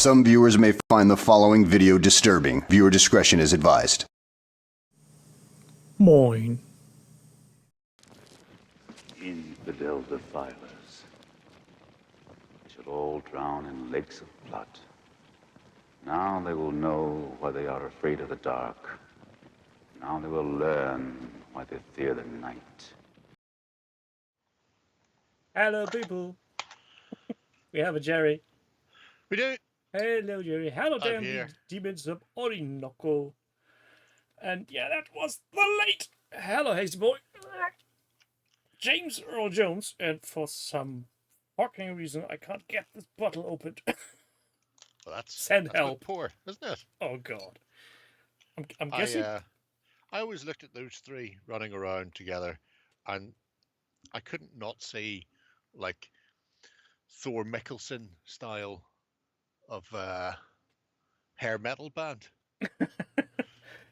Some viewers may find the following video disturbing. Viewer discretion is advised. Moin. Infidel defilers shall all drown in lakes of blood. Now they will know why they are afraid of the dark. Now they will learn why they fear the night. Hello, people. We have a Jerry. We do. Hello, Jerry. Hello, damn here. demons of Orinoco. And yeah, that was the late. Hello, Hasty Boy. James Earl Jones. And for some fucking reason, I can't get this bottle opened. Well, that's Send that's help. poor, isn't it? Oh, God. I'm guessing. I always looked at those three running around together, and I couldn't not see like Thor Mickelson style of hair metal band.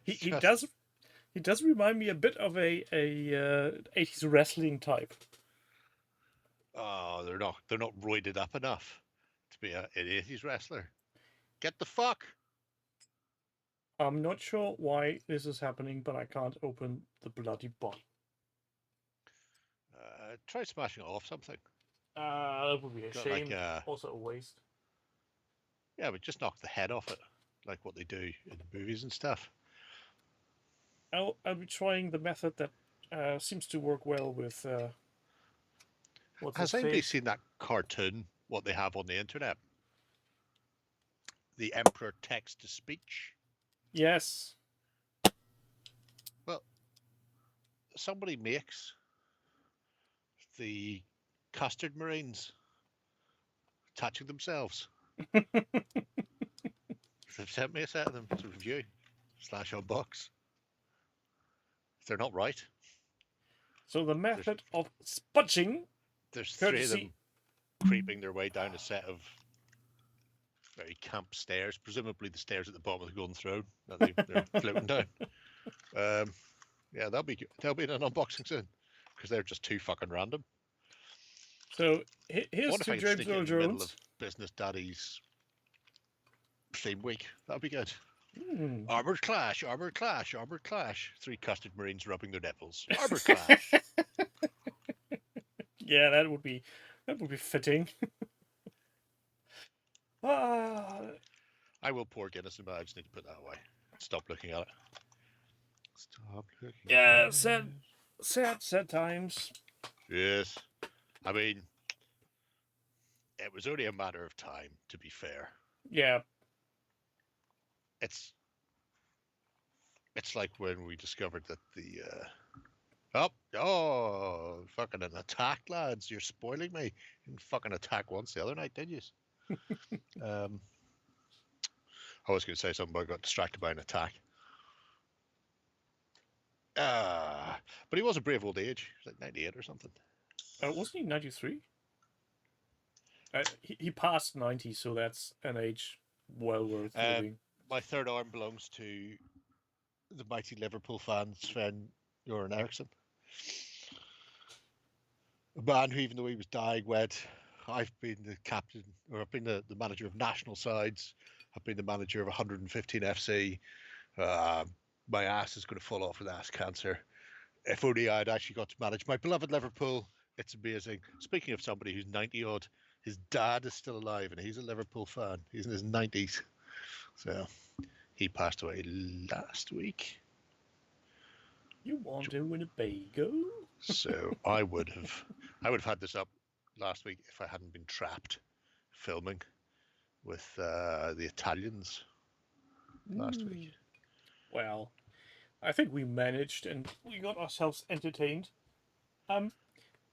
He does remind me a bit of a 80s wrestling type. Oh, they're not roided up enough to be an 80s wrestler. Get the fuck. I'm not sure why this is happening, but I can't open the bloody bottle. Try smashing it off something. That would be a Got shame. like, Also a waste. Yeah, but just knock the head off it, like what they do in the movies and stuff. I'll be trying the method that seems to work well with. Has anybody seen that cartoon? What they have on the internet? The Emperor text to speech. Yes. Well, somebody makes the custard marines touching themselves. They've sent me a set of them to review / unbox. They're not right. So the method of spudging. There's three of them creeping their way down a set of very camp stairs, presumably the stairs at the bottom of the Golden Throne that they're floating down. Yeah, they'll be in an unboxing soon because they're just too fucking random. So here's what if I to could James stick it Earl in the middle Jones. of Business Daddy's theme week? That'd be good. Hmm. Armored clash, armored clash, armored clash. 3 custard marines rubbing their nipples. Armored clash. Yeah, that would be fitting. I will pour Guinness in, but I just need to put that away. Stop looking at it. Stop looking. Yeah, at it. sad times. Yes. I mean, it was only a matter of time, to be fair. Yeah. It's like when we discovered that the fucking an attack, lads. You're spoiling me. You didn't fucking attack once the other night, did you? I was going to say something, but I got distracted by an attack. But he was a brave old age. He was like 98 or something. Wasn't he 93? He passed 90, so that's an age well worth living. My third arm belongs to the mighty Liverpool fan Sven Göran Eriksson. A man who, even though he was dying, went, I've been the captain, or I've been the manager of national sides. I've been the manager of 115 FC. My ass is going to fall off with ass cancer. If only I'd actually got to manage my beloved Liverpool. It's amazing. Speaking of somebody who's 90 odd, his dad is still alive and he's a Liverpool fan. He's in his 90s. So he passed away last week. You want a Winnebago? So I would have had this up last week if I hadn't been trapped filming with the Italians last week. Well, I think we managed and we got ourselves entertained.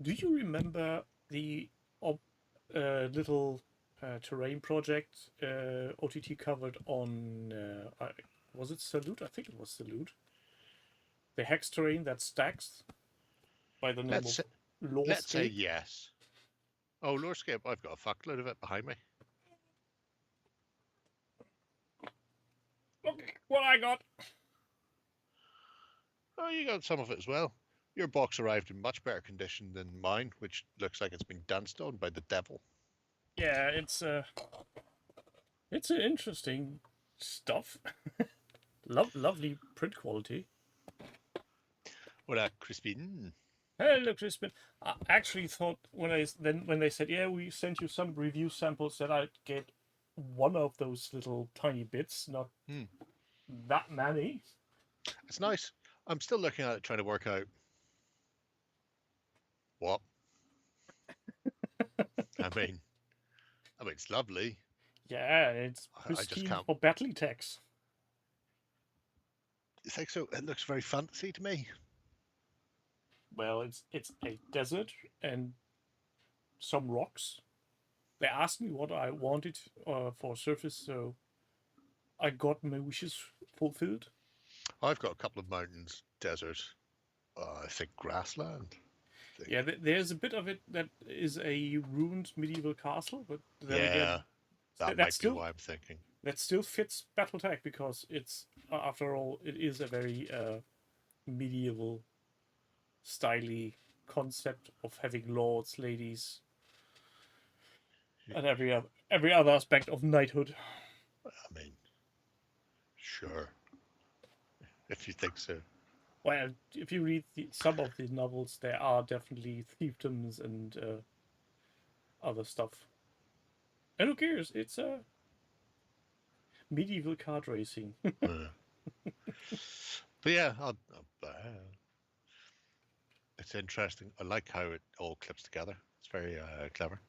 Do you remember the little terrain project OTT covered on was it Salute? I think it was Salute. The hex terrain that stacks by the name of Lorescape. Let's say yes. Oh, Lorescape, I've got a fuckload of it behind me. Look what I got. Oh, you got some of it as well. Your box arrived in much better condition than mine, which looks like it's been danced on by the devil. Yeah, it's It's an interesting stuff. Lovely print quality. Hola, Crispin. Hello, Crispin. I actually thought when they said, yeah, we sent you some review samples, that I'd get one of those little tiny bits, not that many. It's nice. I'm still looking at it, trying to work out what. I mean, it's lovely. Yeah, it's I just pristine can't. for Battletex. You think so? It looks very fantasy to me. Well, it's a desert and some rocks. They asked me what I wanted for a surface, so I got my wishes fulfilled. I've got a couple of mountains, desert, I think grassland. Yeah, there's a bit of it that is a ruined medieval castle, but then Yeah, again, that that might be still why I'm thinking. that still fits BattleTech because it's after all it is a very medieval, styly concept of having lords, ladies, and every other aspect of knighthood. I mean, sure, if you think so. Well, if you read some of the novels, there are definitely fiefdoms and other stuff. And who cares? It's medieval card racing. But yeah, it's interesting. I like how it all clips together. It's very clever.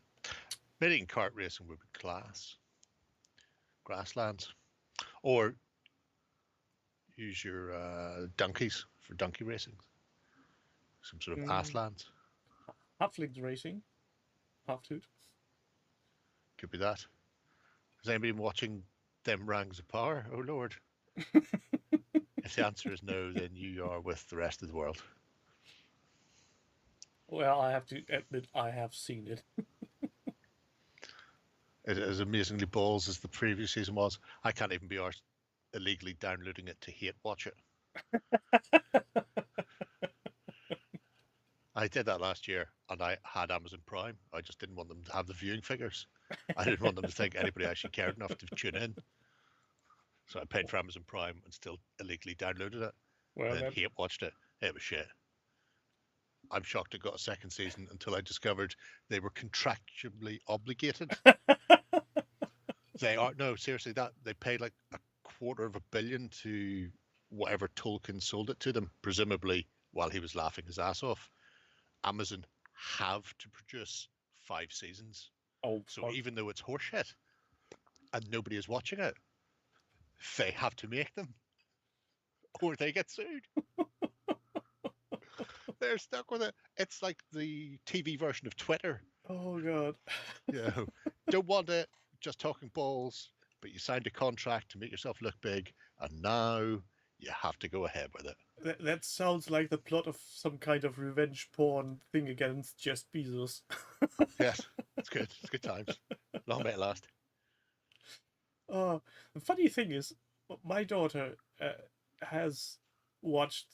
Maybe kart racing would be class. Grasslands. Or use your donkeys for donkey racing. Some sort of asslands. Halflings racing. Half toot. Could be that. Has anybody been watching them Rings of Power? Oh Lord. If the answer is no, then you are with the rest of the world. Well, I have to admit, I have seen it. As amazingly balls as the previous season was, I can't even be arsed illegally downloading it to hate watch it. I did that last year, and I had Amazon Prime. I just didn't want them to have the viewing figures. I didn't want them to think anybody actually cared enough to tune in. So I paid for Amazon Prime and still illegally downloaded it. Well, Then hate watched it. It was shit. I'm shocked it got a second season until I discovered they were contractually obligated. They are no, seriously, that they paid like $250 million to whatever Tolkien sold it to them, presumably while he was laughing his ass off. Amazon have to produce 5 seasons. oh, So fuck. even though it's horseshit and nobody is watching it, they have to make them or they get sued. They're stuck with it. It's like the TV version of Twitter. Oh god. You know, don't want it, just talking balls, but you signed a contract to make yourself look big, and now you have to go ahead with it. That sounds like the plot of some kind of revenge porn thing against Jeff Bezos. Yes, it's good. It's good times. Long may it last. The funny thing is, my daughter has watched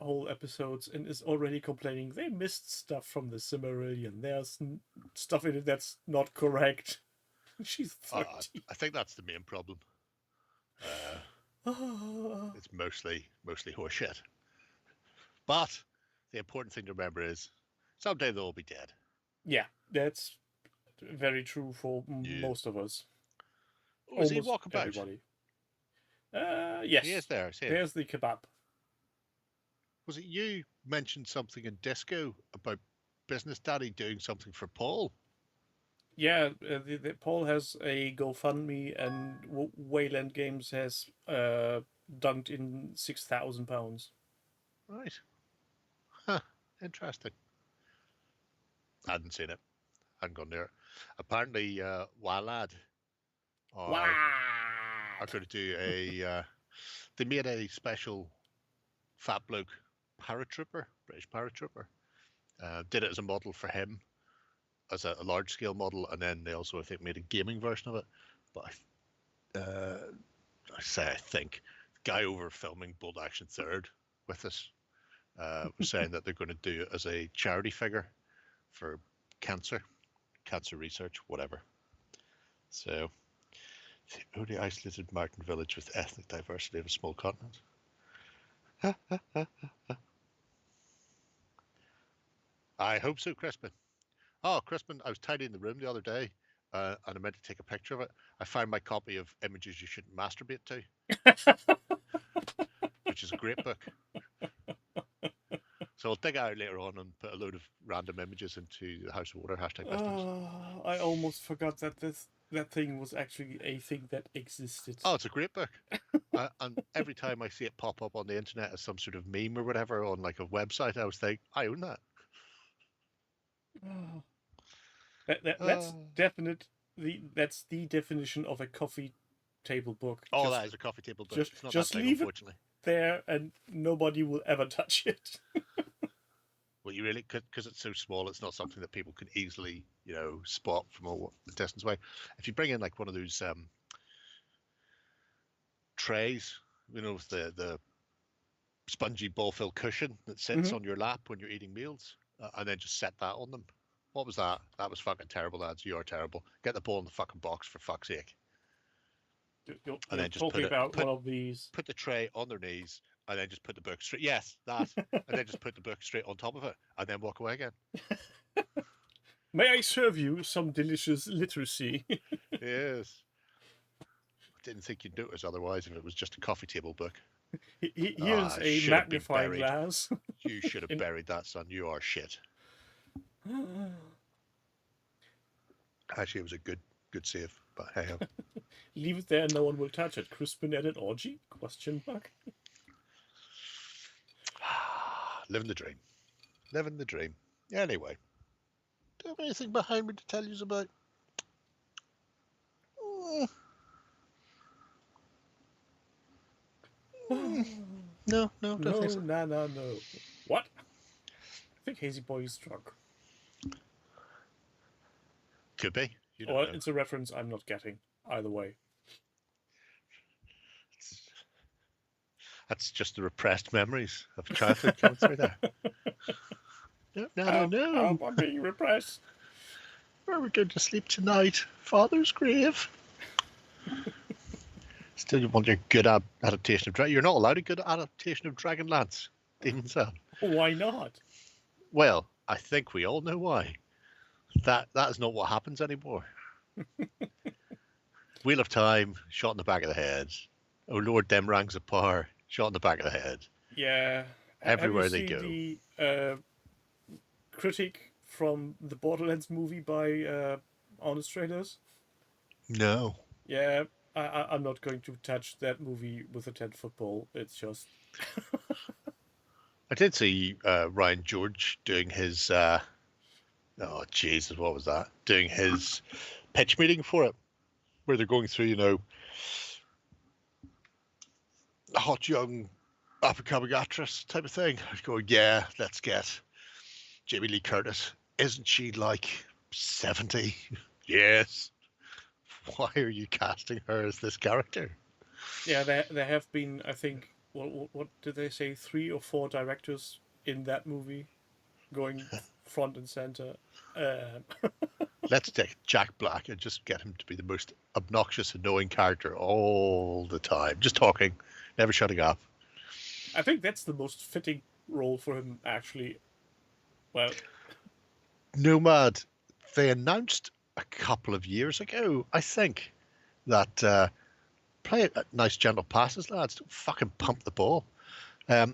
whole episodes and is already complaining they missed stuff from the Cimmerillion. There's stuff in it that's not correct. She's 30. I think that's the main problem. It's mostly horseshit. But the important thing to remember is someday they'll all be dead. Yeah, that's very true for most of us. Oh, is he walkabout? Everybody. Yes. He is there. There's the kebab. Was it you mentioned something in Disco about Business Daddy doing something for Paul? Yeah, Paul has a GoFundMe, and Wayland Games has dunked in £6,000. Right. Huh. Interesting. I hadn't seen it. Hadn't gone near it. Apparently, Walad are going to do a. They made a special fat bloke paratrooper, British paratrooper. Did it as a model for him, as a large scale model, and then they also, I think, made a gaming version of it. But I think the guy over filming Bold Action Third with us was saying that they're going to do it as a charity figure for cancer research, whatever. So The only isolated mountain village with ethnic diversity of a small continent. I hope so, Crispin. Oh, Crispin, I was tidying the room the other day, and I meant to take a picture of it. I found my copy of Images You Shouldn't Masturbate To, which is a great book. So I'll dig it out later on and put a load of random images into the House of Water hashtag Westeros. I almost forgot that that thing was actually a thing that existed. Oh, it's a great book. And every time I see it pop up on the internet as some sort of meme or whatever on like a website, I was like, I own that. That's that's the definition of a coffee table book. Oh, that is a coffee table book. It's not just that big, leave it unfortunately. there, and nobody will ever touch it. Well, you really could, because it's so small. It's not something that people can easily, spot from a distance away. If you bring in like one of those trays, with the spongy ball-filled cushion that sits on your lap when you're eating meals, and then just set that on them. What was that? That was fucking terrible, lads. You are terrible. Get the ball in the fucking box, for fuck's sake. You're And then just talking about one of these. Put the tray on their knees, and then just put the book straight. Yes, that. And then just put the book straight on top of it, and then walk away again. May I serve you some delicious literacy? Yes. I didn't think you'd notice otherwise if it was just a coffee table book. Here's a magnifying glass. You should have buried that, son. You are shit. Actually, it was a good save, but hey ho. Leave it there, no one will touch it. Crispin at an orgy? Question mark. Living the dream. Living the dream. Anyway, do you have anything behind me to tell you about? No, don't think so. No. What? I think Hazy Boy is drunk. Could be. Or it's a reference I'm not getting. Either way. That's just the repressed memories of childhood coming through there. No. I'm being repressed. Where are we going to sleep tonight? Father's grave. Still, you want your good adaptation of Dragon. You're not allowed a good adaptation of Dragonlance, Demon Son. Why not? Well, I think we all know why. That is not what happens anymore. Wheel of Time, shot in the back of the head. Oh Lord, them rangs of power, shot in the back of the head. Yeah. Everywhere they go. The critic from the Borderlands movie by Honest Trailers? No. Yeah, I'm not going to touch that movie with a 10-foot pole. It's just... I did see Ryan George doing his... oh, Jesus, what was that? Doing his pitch meeting for it, where they're going through, a hot young up-and-coming actress type of thing. I was going, yeah, let's get Jamie Lee Curtis. Isn't she like 70? Yes. Why are you casting her as this character? Yeah, there have been, I think, what did they say, 3 or 4 directors in that movie going front and center. Let's take Jack Black and just get him to be the most obnoxious, annoying character all the time. Just talking, never shutting up. I think that's the most fitting role for him, actually. Well, Nomad, they announced a couple of years ago, I think, that play it at nice gentle passes, lads. Don't fucking pump the ball. They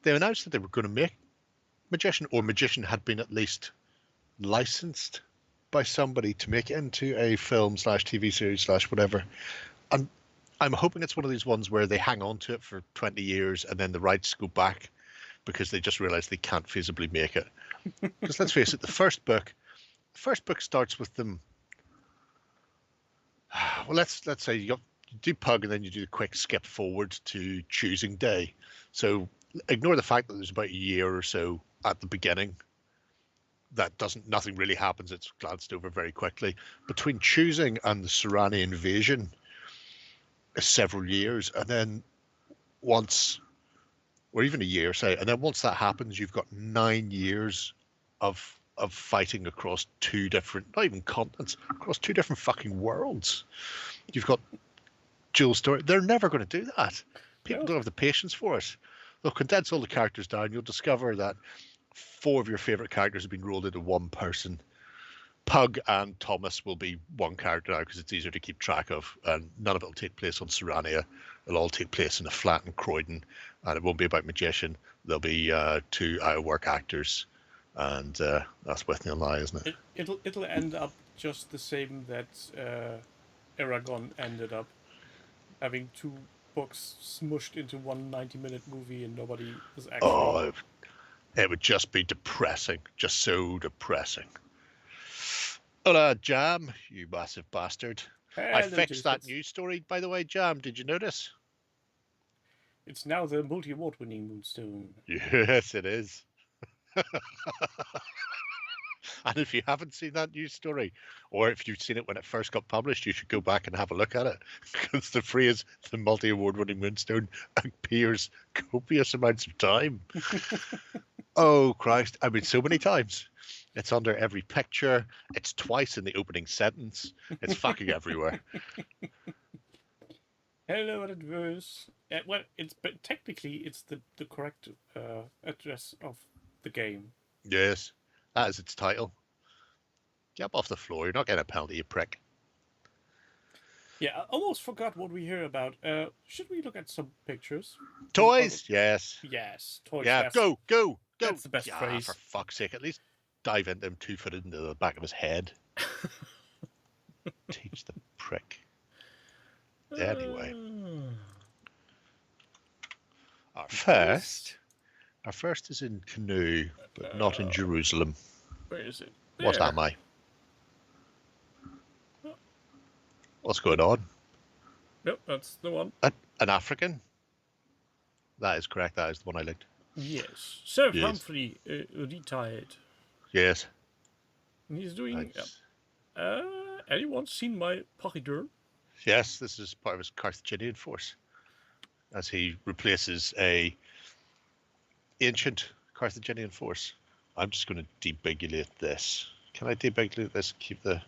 announced that they were going to make Magician, or Magician had been at least licensed by somebody to make it into a film / TV series / whatever. And I'm hoping it's one of these ones where they hang on to it for 20 years and then the rights go back because they just realize they can't feasibly make it. Because let's face it, the first book starts with them. Well, let's say you do Pug and then you do the quick skip forward to Choosing Day. So ignore the fact that there's about a year or so at the beginning. Nothing really happens. It's glanced over very quickly. Between Choosing and the Serrani invasion is several years. And then once, or even a year, say, and then once that happens, you've got 9 years of fighting across 2 different, not even continents, across 2 different fucking worlds. You've got dual story. They're never going to do that. People No. don't have the patience for it. They'll condense all the characters down. You'll discover that 4 of your favorite characters have been rolled into one person. Pug and Thomas will be one character now because it's easier to keep track of, and none of it will take place on Serania. It'll all take place in a flat in Croydon, and it won't be about Magician. There'll be 2 out-of-work actors, and that's with Neil Nye, isn't it? It'll end up just the same that Aragon ended up, having 2 books smushed into one 90-minute movie, and nobody was actually. Oh, it would just be depressing, just so depressing. Hola, Jam, you massive bastard. I Hello, fixed that Jason. news story, by the way, Jam. Did you notice? It's now the multi-award-winning Moonstone. Yes, it is. And if you haven't seen that news story, or if you've seen it when it first got published, you should go back and have a look at it. Because the phrase, the multi-award-winning Moonstone, appears copious amounts of time. Oh, Christ. I mean, so many times. It's under every picture. It's twice in the opening sentence. It's fucking everywhere. Hello, adverse. Well, but technically it's the correct address of the game. Yes, that is its title. Get up off the floor. You're not getting a penalty, you prick. Yeah, I almost forgot what we hear about. Should we look at some pictures? Toys? Yes. Yes, toys. Yeah, go. That's the best yeah, phrase. For fuck's sake, at least dive into him 2-footed into the back of his head. Teach the prick. Anyway. Our first is in Canoe, but not in Jerusalem. Where is it? What There. am I? What's going on? Yep, that's the one. An African? That is correct. That is the one I looked. Yes. Sir Yes. Humphrey retired. Yes. And he's doing. Nice. Anyone seen my Porydur? Yes, this is part of his Carthaginian force, as he replaces a ancient Carthaginian force. I'm just going to debigulate this. Can I debigulate this? Keep the.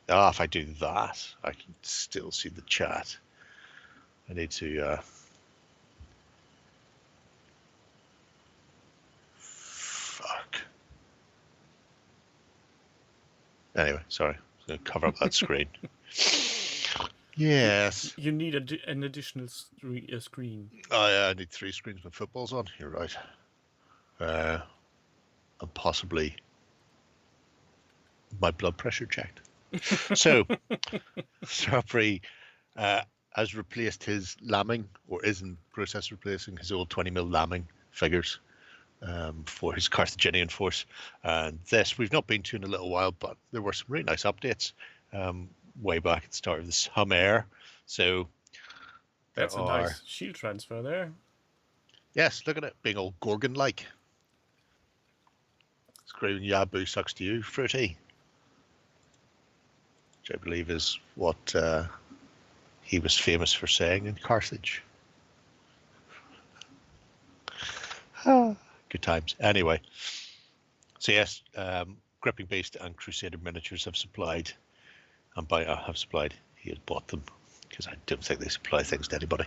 If I do that, I can still see the chat. I need to. Fuck. Anyway, sorry. I'm going to cover up that screen. Yes. You need an additional screen. Oh, yeah, I need 3 screens with footballs on. You're right. And possibly my blood pressure checked. So, Strawberry has replaced his lambing, or is in process of replacing his old 20mm lambing figures for his Carthaginian force. And this we've not been to in a little while, but there were some really nice updates way back at the start of this Hummer. So That's a nice shield transfer there. Yes, look at it being all Gorgon-like. Screaming Yabu sucks to you, Fruity. Which I believe is what he was famous for saying in Carthage. Good times. Anyway, so yes, Gripping Beast and Crusader miniatures have supplied, and by have supplied, he had bought them, because I don't think they supply things to anybody.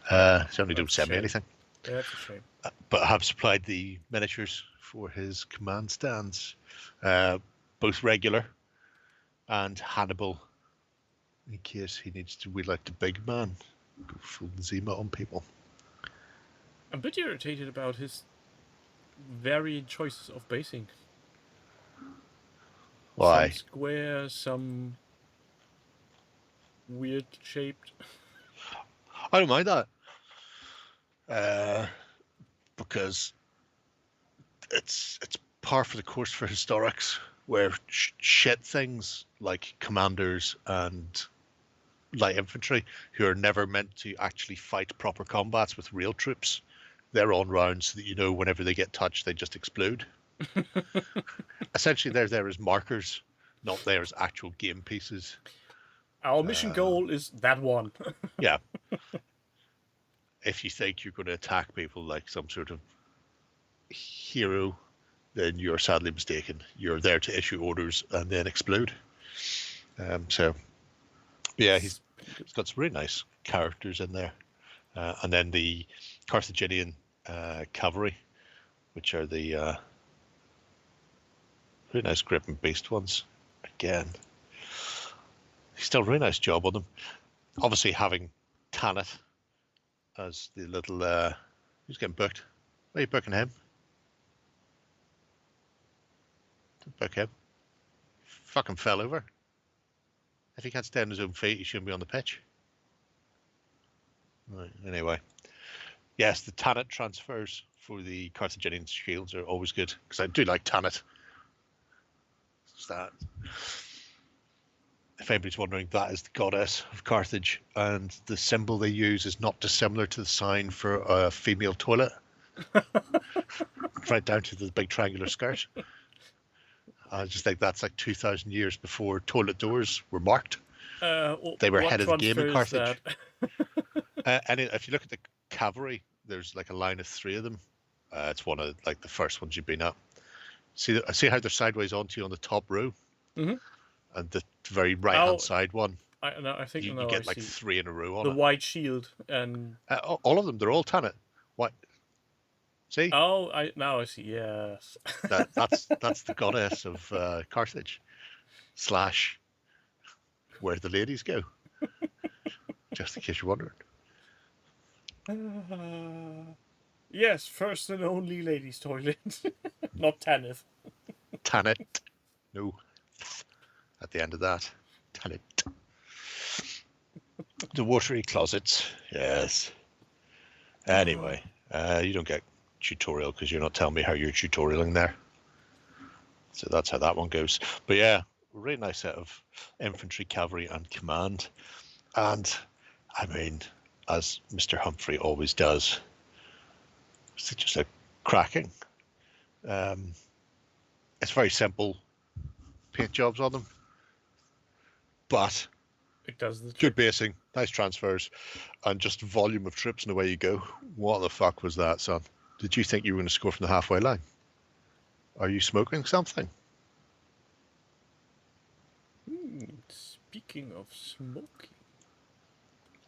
Certainly don't send me anything. Yeah, that's a shame. But have supplied the miniatures for his command stands, both regular and Hannibal, in case he needs to wheel out the big man, go full Zima on people. I'm a bit irritated about his varied choices of basing. Why? Some square, some weird shaped. I don't mind that. Because it's par for the course for historics, where shit things like commanders and light infantry, who are never meant to actually fight proper combats with real troops, they're on rounds so that you know whenever they get touched, they just explode. Essentially, they're there as markers, not there as actual game pieces. Our mission goal is that one. Yeah. If you think you're going to attack people like some sort of hero, then you're sadly mistaken. You're there to issue orders and then explode. So, yeah, he's It's got some really nice characters in there. And then the Carthaginian cavalry, which are the really nice grip and beast ones. Again, he's done a really nice job on them. Obviously, having Tanit as the little who's getting booked. Why are you booking him? Don't book him. Fucking fell over. If he can't stand on his own feet, he shouldn't be on the pitch. Right, anyway. Yes, the Tanit transfers for the Carthaginian shields are always good, because I do like Tanit. That. If anybody's wondering, that is the goddess of Carthage, and the symbol they use is not dissimilar to the sign for a female toilet. Right down to the big triangular skirt. I just think that's like 2,000 years before toilet doors were marked. They were ahead of the game in Carthage. And if you look at the cavalry, there's like a line of 3 of them. It's one of like the first ones you've been at. See how they're sideways onto you on the top row, and the very right-hand side one. I think you get like 3 in a row on the it. white shield and all of them. They're all Tanit. What? See? Oh, now I see. Yes. That's the goddess of Carthage / where the ladies go. Just in case you're wondering. Yes, first and only ladies' toilet, not Tanith. Tanit. No. At the end of that. Tanit. The watery closets. Yes. Anyway, you don't get tutorial because you're not telling me how you're tutorialing there. So that's how that one goes. But yeah, really nice set of infantry, cavalry, and command. And I mean, as Mr. Humphrey always does, it's just a cracking. It's very simple paint jobs on them, but it does the good basing, nice transfers, and just volume of trips and away you go. What the fuck was that, son? Did you think you were going to score from the halfway line? Are you smoking something? Speaking of smoking.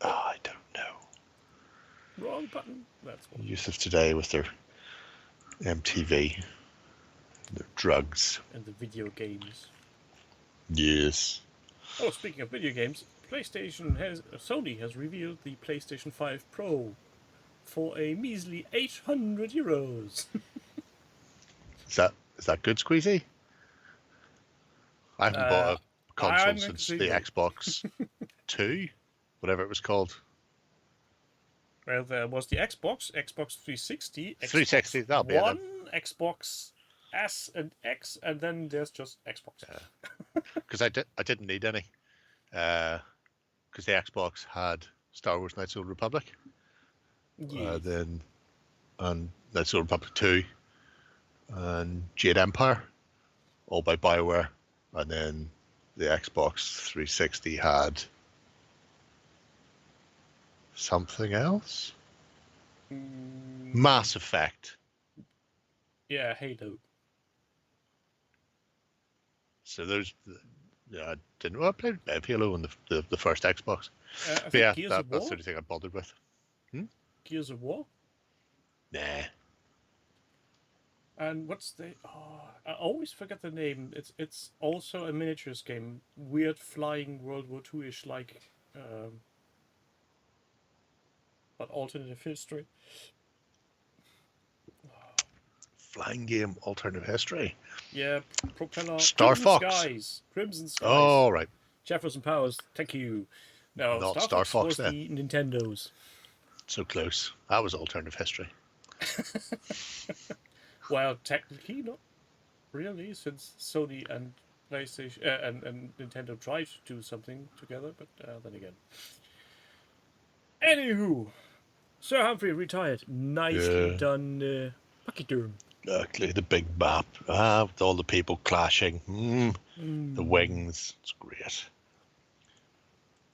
I don't know. Wrong button. That's one. Youth of today with their MTV, their drugs. And the video games. Yes. Oh, speaking of video games, Sony has revealed the PlayStation 5 Pro for a measly €800. Is that good, Squeezy? I haven't bought a console since the Xbox 2, whatever it was called. Well, there was the Xbox 360, Xbox 360, that'll be One, Xbox S and X, and then there's just Xbox. Because I didn't need any, because the Xbox had Star Wars: Knights of the Old Republic, and Knights of the Old Republic 2, and Jade Empire, all by BioWare, and then the Xbox 360 had something else. Mass Effect. Yeah, Halo. So there's, I didn't. Well, I played Halo on the first Xbox. But yeah, that's the only thing I bothered with. Gears of War. Nah. And what's the? Oh, I always forget the name. It's also a miniatures game. Weird flying World War II-ish like, but alternative history. Flying game, alternative history. Yeah, propeller. Star Crimson Fox. Skies. Crimson Skies. Oh, right. Jefferson Powers. Thank you. No, Not Star Fox was then. the Nintendo's. So close. That was alternative history. Well, technically not really, since Sony and PlayStation and Nintendo tried to do something together, but then again. Anywho, Sir Humphrey retired. Nicely done, Pachyderm. Exactly, the big map. With all the people clashing. The wings. It's great.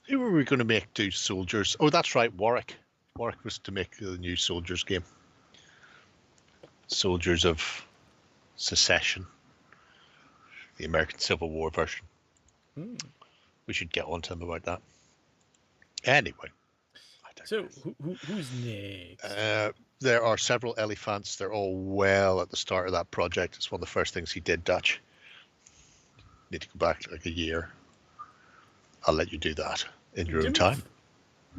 Who were we going to make do soldiers? Oh, that's right, Warwick. Warwick was to make the new soldiers game. Soldiers of Secession. The American Civil War version. We should get on to him about that. Anyway, I So, digress. who's next? There are several elephants. They're all well at the start of that project. It's one of the first things he did, Dutch. Need to go back like a year. I'll let you do that in your own Jimmy, time.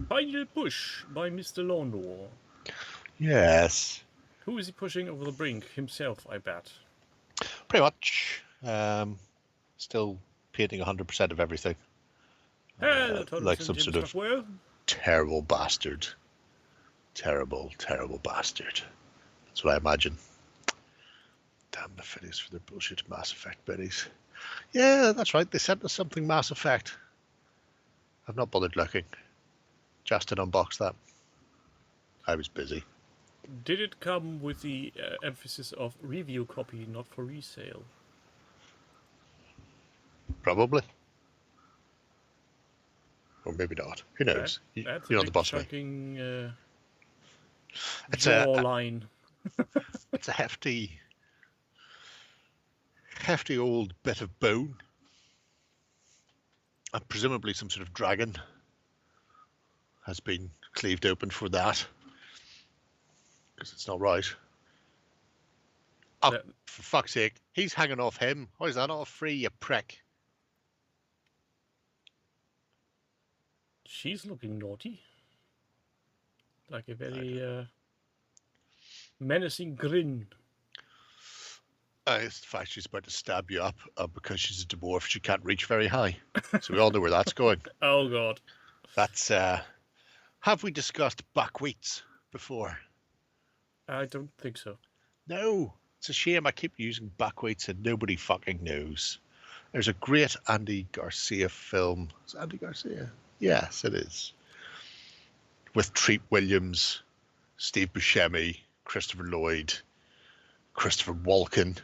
Final push by Mr. Lawnmower. Yes, Who is he pushing over the brink? Himself, I bet. pretty much. Still painting 100% of everything. Hello, Thomas like and some Jim sort of Stockwell. terrible bastard. Terrible, terrible bastard. That's what I imagine. Damn the Fiddies for their bullshit Mass Effect biddies. Yeah, that's right. They sent us something Mass Effect. I've not bothered looking. Justin unboxed that. I was busy. Did it come with the emphasis of review copy, not for resale? Probably. Or maybe not. Who knows? That's You're a not the big boss of me. chucking It's jawline. It's a hefty old bit of bone. And presumably some sort of dragon has been cleaved open for that. Because it's not right. Oh, for fuck's sake. He's hanging off him. Why is that not free, you prick? She's looking naughty. Like a very menacing grin. It's the fact she's about to stab you up because she's a dwarf. She can't reach very high. So we all know where that's going. Oh, God. That's, have we discussed buckwheats before? I don't think so. No. It's a shame I keep using buckwheats and nobody fucking knows. There's a great Andy Garcia film. Is it Andy Garcia? Yes, it is. With Treat Williams, Steve Buscemi, Christopher Lloyd, Christopher Walken,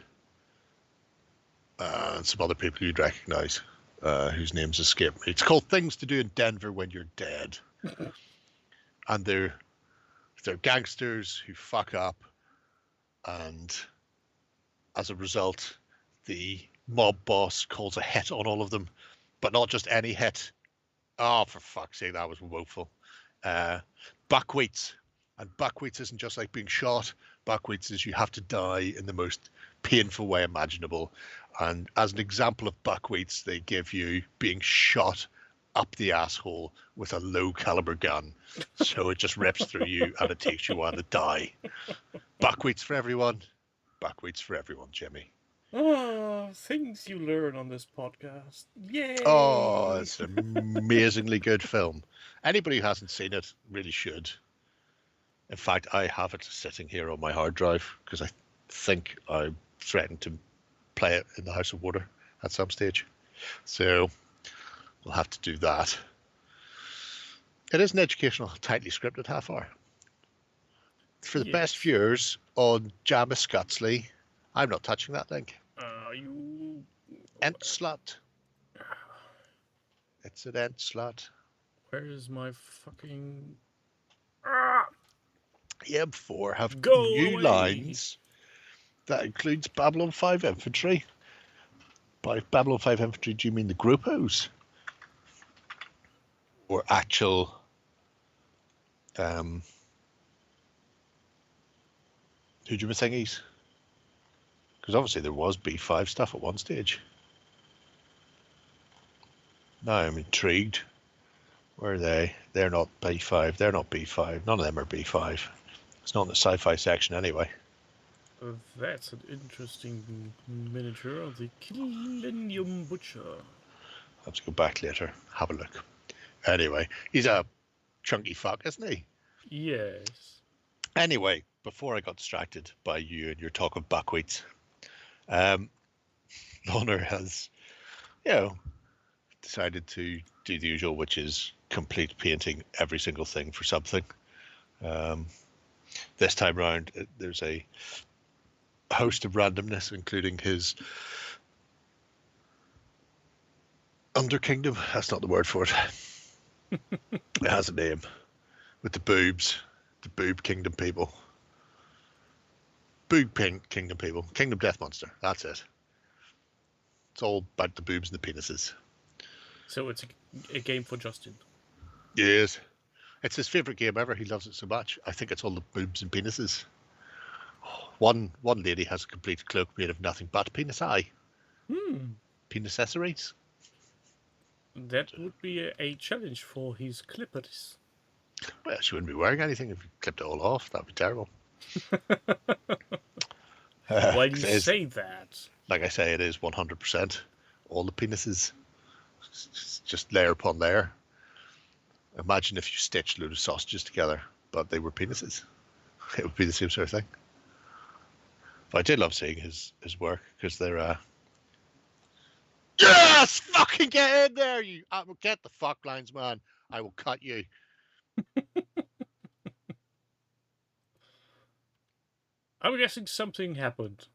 and some other people you'd recognise, whose names escape me. It's called Things to Do in Denver When You're Dead. And they're gangsters who fuck up, and as a result, the mob boss calls a hit on all of them, but not just any hit. Oh, for fuck's sake, that was woeful. Buckwheats. And buckwheats isn't just like being shot. Buckwheats is you have to die in the most painful way imaginable. And as an example of buckwheats, they give you being shot up the asshole with a low caliber gun. So it just rips through you and it takes you a while to die. Buckwheats for everyone. Buckwheats for everyone, Jimmy. Oh, things you learn on this podcast. Yay! Oh, it's an amazingly good film. Anybody who hasn't seen it really should. In fact, I have it sitting here on my hard drive because I think I threatened to play it in the House of Water at some stage. So we'll have to do that. It is an educational, tightly scripted half hour. For the best viewers on Jamma Scutsley, I'm not touching that link. You... Ent slut. It's an ent slut. Where is my fucking... EM4 have Go new away. lines that includes Babylon 5 infantry. By Babylon 5 infantry, do you mean the Grupos? Or actual Hujuma thingies? Because obviously there was B5 stuff at one stage. Now I'm intrigued. Where are they? They're not B5. They're not B5. None of them are B5. It's not in the sci-fi section anyway. That's an interesting miniature of the Millennium Butcher. I'll have to go back later. Have a look. Anyway, he's a chunky fuck, isn't he? Yes. Anyway, before I got distracted by you and your talk of buckwheats, Lorna has, decided to do the usual, which is complete painting every single thing for something. This time round, there's a host of randomness, including his Underkingdom. That's not the word for it. It has a name. With the boobs. The boob kingdom people. Boob kingdom people. Kingdom Death Monster. That's it. It's all about the boobs and the penises. So it's a game for Justin. Yes. It's his favourite game ever. He loves it so much. I think it's all the boobs and penises. One lady has a complete cloak made of nothing but penis eye. Penis accessories. That would be a challenge for his clippers. Well, she wouldn't be wearing anything if you clipped it all off. That'd be terrible. Why do you It is, say that? like I say, it is 100%. All the penises. Just layer upon layer. Imagine if you stitched a load of sausages together, but they were penises. It would be the same sort of thing. But I did love seeing his work, because they're... Yes! Fucking get in there, you... Get the fuck lines, man. I will cut you. I'm guessing something happened.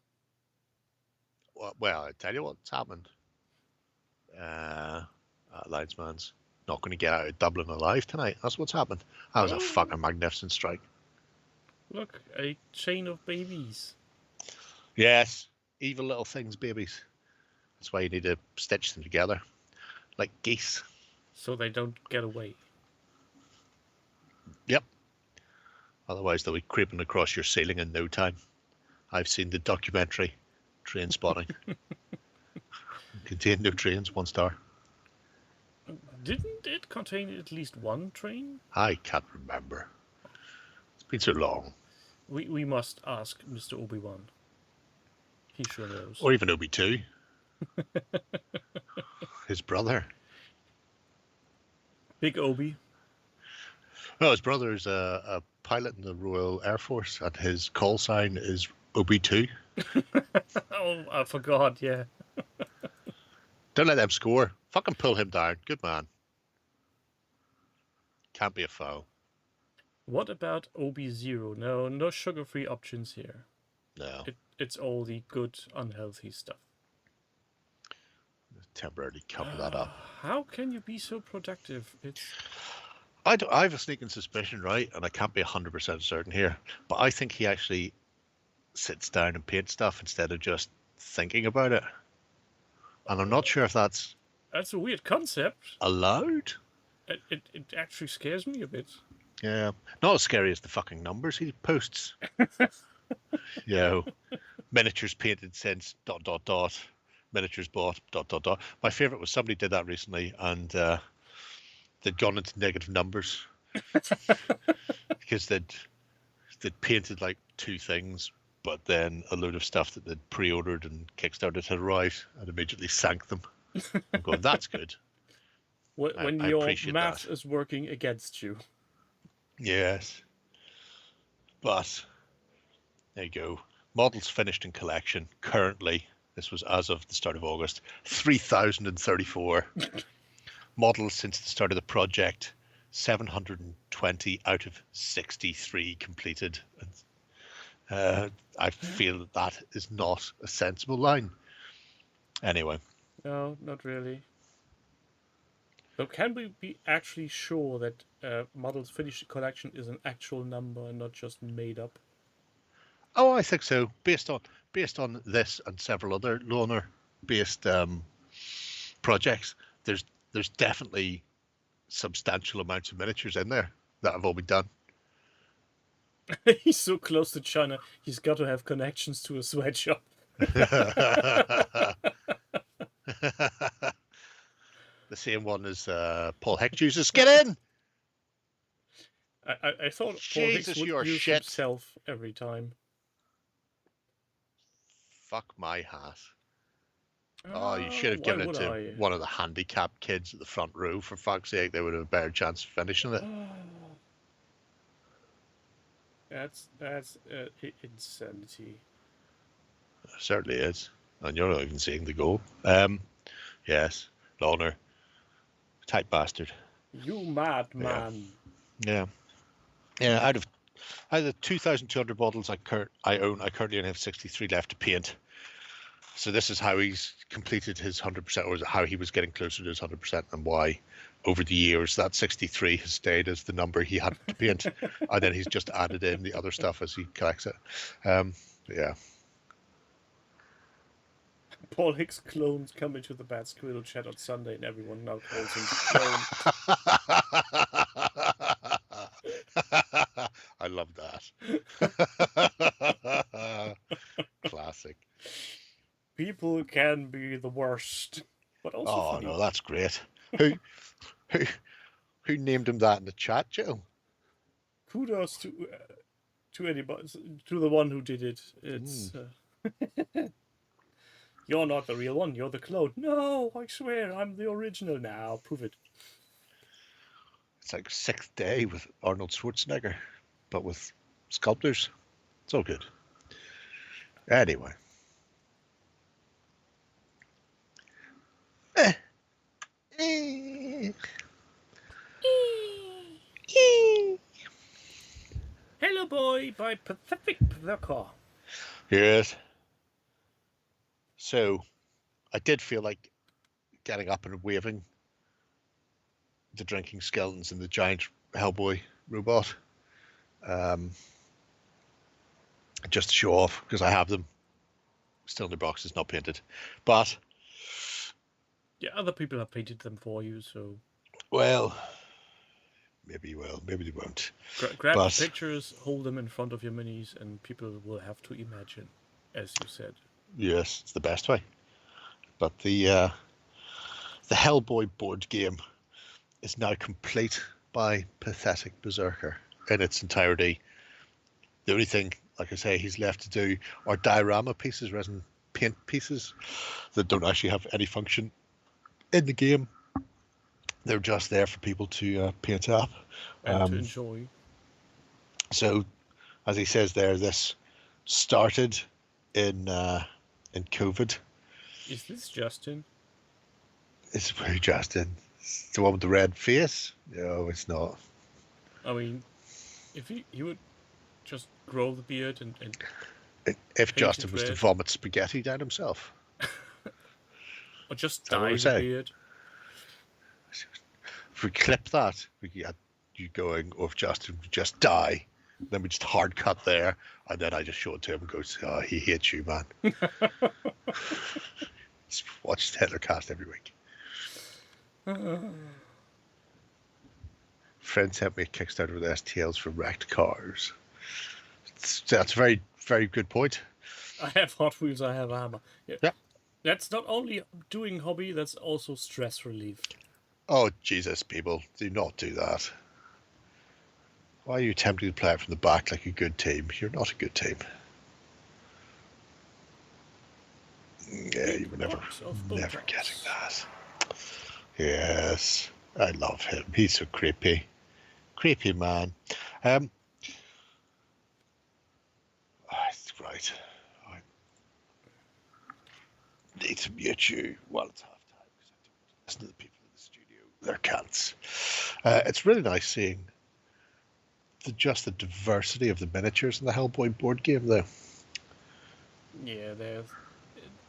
Well, I tell you what's happened. Linesman's not going to get out of Dublin alive tonight. That's what's happened. That was a fucking magnificent strike. Look, a chain of babies. Yes, evil little things, babies. That's why you need to stitch them together, like geese. So they don't get away. Yep. Otherwise, they'll be creeping across your ceiling in no time. I've seen the documentary, Train Spotting. Contained no trains, 1 star. Didn't it contain at least one train? I can't remember. It's been so long. We must ask Mr. Obi-Wan. He sure knows. Or even Obi-2. His brother. Big Obi. No, his brother is a pilot in the Royal Air Force, and his call sign is Obi-2. Oh, I forgot, yeah. Don't let them score. Fucking pull him down. Good man. Can't be a foul. What about Obi-Zero? No sugar-free options here. No. It's all the good, unhealthy stuff. Temporarily cover that up. How can you be so productive? I have a sneaking suspicion, right? And I can't be 100% certain here, but I think he actually sits down and paints stuff instead of just thinking about it. And I'm not sure if that's a weird concept. allowed. It actually scares me a bit. Yeah. Not as scary as the fucking numbers he posts. Miniatures painted since ... Miniatures bought ... My favourite was somebody did that recently, and they'd gone into negative numbers because they'd painted like 2 things, but then a load of stuff that they'd pre-ordered and Kickstarted had arrived and immediately sank them. I'm going, that's good. When I your appreciate math that. is working against you. Yes. But there you go. Models finished in collection currently. This was as of the start of August. 3,034 models since the start of the project. 720 out of 63 completed. I feel that is not a sensible line. Anyway. No, not really. So can we be actually sure that models finished collection is an actual number and not just made up? Oh, I think so. Based on this and several other loaner-based projects, there's definitely substantial amounts of miniatures in there that have all been done. He's so close to China, he's got to have connections to a sweatshop. The same one as Paul Hicks uses. Get in! I thought Jesus, Paul Hicks would use shit. himself every time. Fuck my hat. Oh, you should have given it to one of the handicapped kids at the front row. For fuck's sake, they would have a better chance of finishing it. That's insanity. It certainly is. And you're not even seeing the goal. Yes, Lawner. Tight bastard. You madman. Yeah. Out of the 2,200 bottles I own, I currently only have 63 left to paint. So this is how he's completed his 100%, or how he was getting closer to his 100%, and why over the years that 63 has stayed as the number he had to paint, and then he's just added in the other stuff as he collects it. Yeah. Paul Hicks clones come into the Bad Squirrel chat on Sunday, and everyone now calls him clone. I love that. Classic. People can be the worst, but also Oh funny. no, that's great. Who who who named him that in the chat, Joe? Kudos to anybody, to the one who did it. It's you're not the real one. You're the clone. No, I swear, I'm the original. Now prove it. It's like Sixth Day with Arnold Schwarzenegger, but with sculptors. It's all good. Anyway. Eh. Eh. Eh. Hello, Boy by Pacific Plucker. Yes. So, I did feel like getting up and waving the drinking skeletons and the giant Hellboy robot, just to show off because I have them still in the box. It's not painted, but Yeah, other people have painted them for you, so well, maybe you will, maybe they won't. grab But the pictures, hold them in front of your minis, and people will have to imagine, as you said. yes, it's the best way. But the Hellboy board game is now complete by Pathetic Berserker in its entirety. The only thing, like I say, he's left to do are diorama pieces, resin paint pieces that don't actually have any function in the game. They're just there for people to paint up And to enjoy. So, as he says there, this started in COVID. Is this Justin? It's very Justin. It's the one with the red face. No, it's not. I mean, if he would just grow the beard and If paint Justin it was to red. vomit spaghetti down himself. Or just that what dye we're the saying? beard. If we clip that, we get you going, or if Justin would just die, then we just hard cut there, and then I just show it to him and goes, oh, he hates you, man. Just watch Hitlercast every week. Friend sent me a Kickstarter with STLs for wrecked cars. That's a very, very good point. I have Hot Wheels, I have Hammer. Yeah. That's not only doing hobby, that's also stress relief. Oh, Jesus, people, do not do that. Why are you attempting to play it from the back like a good team? You're not a good team. Yeah, you were never getting that. Yes, I love him. He's so creepy. Creepy man. Right. I need to mute you while it's half time because I don't want to listen to the people in the studio. They're cats. It's really nice seeing just the diversity of the miniatures in the Hellboy board game, though. Yeah, there's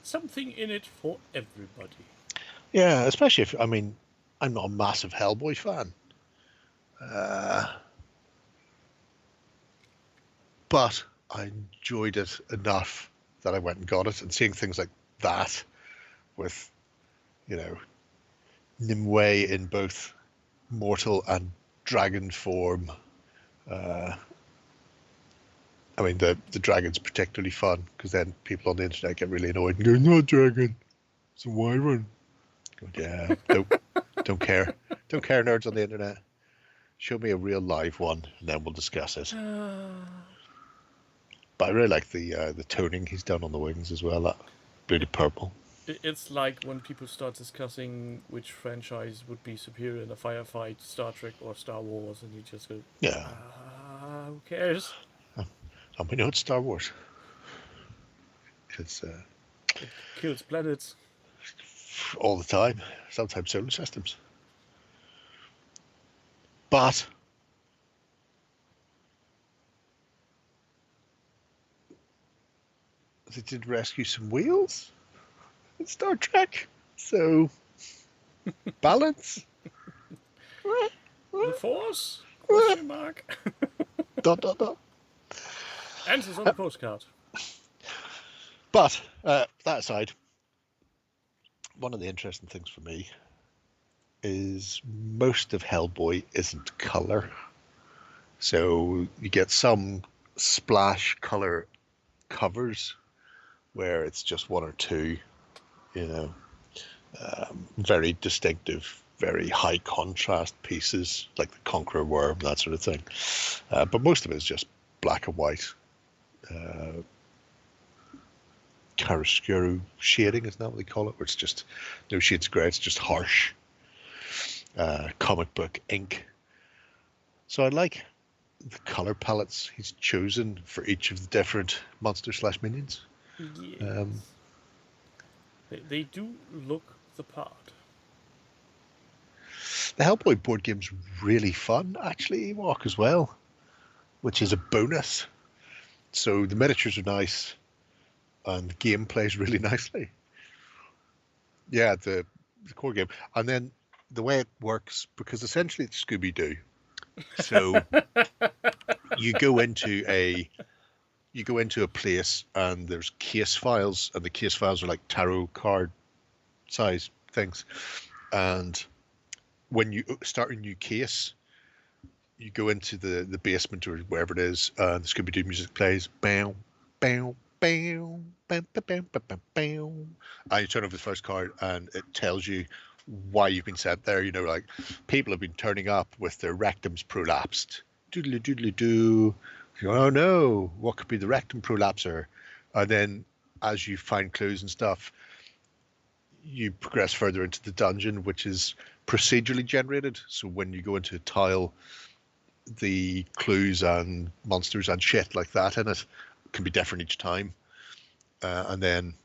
something in it for everybody. Yeah, especially if, I mean, I'm not a massive Hellboy fan. But I enjoyed it enough that I went and got it, and seeing things like that with, you know, Nimue in both mortal and dragon form. I mean, the dragon's particularly fun because then people on the internet get really annoyed and go, "No dragon, it's a wyvern." Yeah, don't care. Don't care, nerds on the internet. Show me a real live one, and then we'll discuss it. But I really like the toning he's done on the wings as well. That really purple. It's like when people start discussing which franchise would be superior in a firefight, Star Trek or Star Wars, and you just go, Yeah. Who cares? And we know it's Star Wars. It's It kills planets. all the time. Sometimes solar systems. But they did rescue some wheels in Star Trek. So balance. The Force? Question mark. Dot dot dot. Answers on the postcard. But that aside, one of the interesting things for me is most of Hellboy isn't color. So you get some splash color covers where it's just one or two, you know, very distinctive, very high contrast pieces like the Conqueror Worm, that sort of thing. But most of it is just black and white. Chiaroscuro shading, isn't that what they call it? Where it's just no shades of grey, it's just harsh comic book ink. So I like the color palettes he's chosen for each of the different monster/minions. Yes. They do look the part. The Hellboy board game's really fun, actually, Ewok, as well, which is a bonus. So the miniatures are nice, and the game plays really nicely. Yeah, the core game. And then the way it works, because essentially it's Scooby-Doo. So you go into a place and there's case files, and the case files are like tarot card size things. And when you start a new case, you go into the basement or wherever it is, and the Scooby-Doo music plays. Bow, bow, bow, bam, bam, bam, bam, bam, bam. And you turn over the first card, and it tells you why you've been sent there. You know, like people have been turning up with their rectums prolapsed. Doodly doodly doo. Oh no, what could be the rectum prolapser? And then as you find clues and stuff, you progress further into the dungeon, which is procedurally generated. So when you go into a tile, the clues and monsters and shit like that in it can be different each time. And then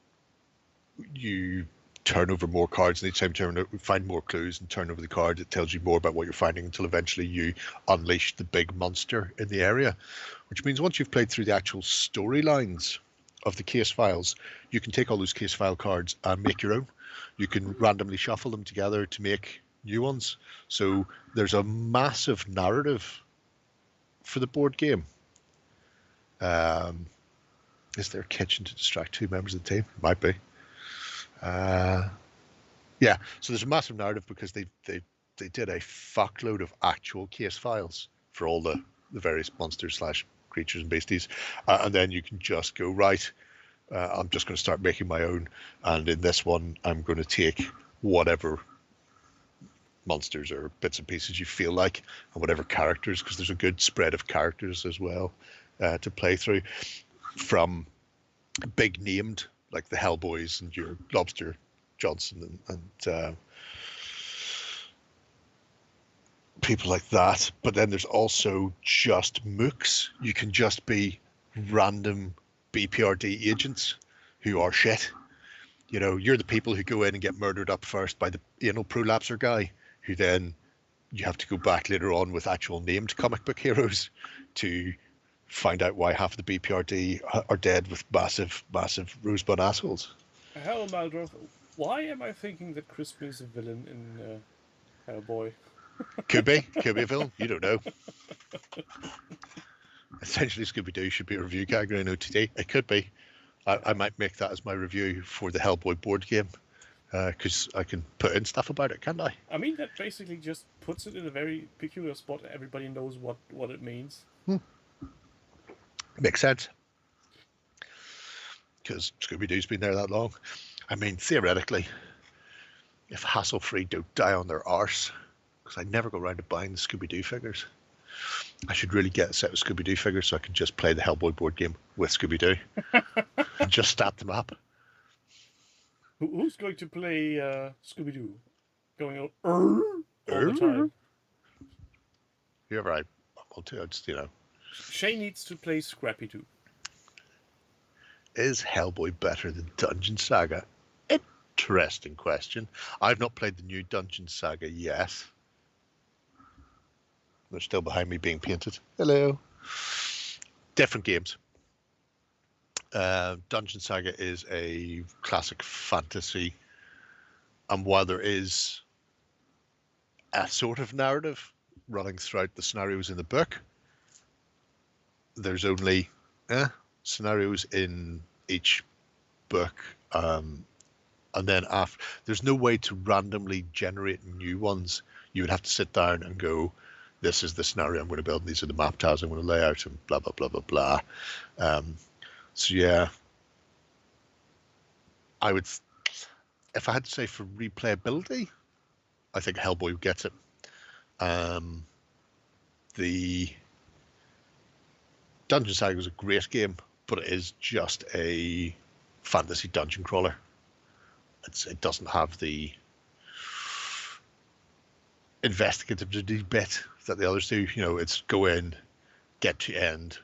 you turn over more cards, and each time you find more clues and turn over the card, it tells you more about what you're finding until eventually you unleash the big monster in the area. Which means once you've played through the actual storylines of the case files, you can take all those case file cards and make your own. You can randomly shuffle them together to make new ones. So there's a massive narrative for the board game. Is there a kitchen to distract two members of the team? Might be. Yeah, so there's a massive narrative because they did a fuckload of actual case files for all the various monsters/creatures and beasties, and then you can just go, right, I'm just going to start making my own, and in this one I'm going to take whatever monsters or bits and pieces you feel like, and whatever characters, because there's a good spread of characters as well to play through, from big named like the Hellboys and your Lobster Johnson and people like that. But then there's also just mooks. You can just be random BPRD agents who are shit. You know, you're the people who go in and get murdered up first by the anal prolapser guy, who then you have to go back later on with actual named comic book heroes to find out why half of the BPRD are dead with massive rosebud assholes. Hell, Maldorf, why am I thinking that Crispin is a villain in Hellboy? Could be a villain. You don't know. Essentially, Scooby-Doo should be a review category in OTT. It could be. I might make that as my review for the Hellboy board game, because I can put in stuff about it, can't I? I mean, that basically just puts it in a very peculiar spot. Everybody knows what it means. Makes sense. Because Scooby-Doo's been there that long. I mean, theoretically, if Hassle-Free don't die on their arse, because I never go around to buying the Scooby-Doo figures, I should really get a set of Scooby-Doo figures so I can just play the Hellboy board game with Scooby-Doo and just stat them up. Who's going to play Scooby-Doo? Going on all the time. Whoever I want to, just, you know. Shay needs to play Scrappy-Doo. Is Hellboy better than Dungeon Saga? Interesting question. I've not played the new Dungeon Saga yet. They're still behind me being painted. Hello. Different games. Dungeon Saga is a classic fantasy, and while there is a sort of narrative running throughout the scenarios in the book, there's only scenarios in each book, and then there's no way to randomly generate new ones. You would have to sit down and go, this is the scenario I'm going to build, and these are the map tiles I'm going to lay out, and blah blah blah blah blah. So yeah, I would, if I had to say for replayability, I think Hellboy gets it. The Dungeon Saga was a great game, but it is just a fantasy dungeon crawler. It doesn't have the investigative bit that the others do. You know, it's go in, get to end,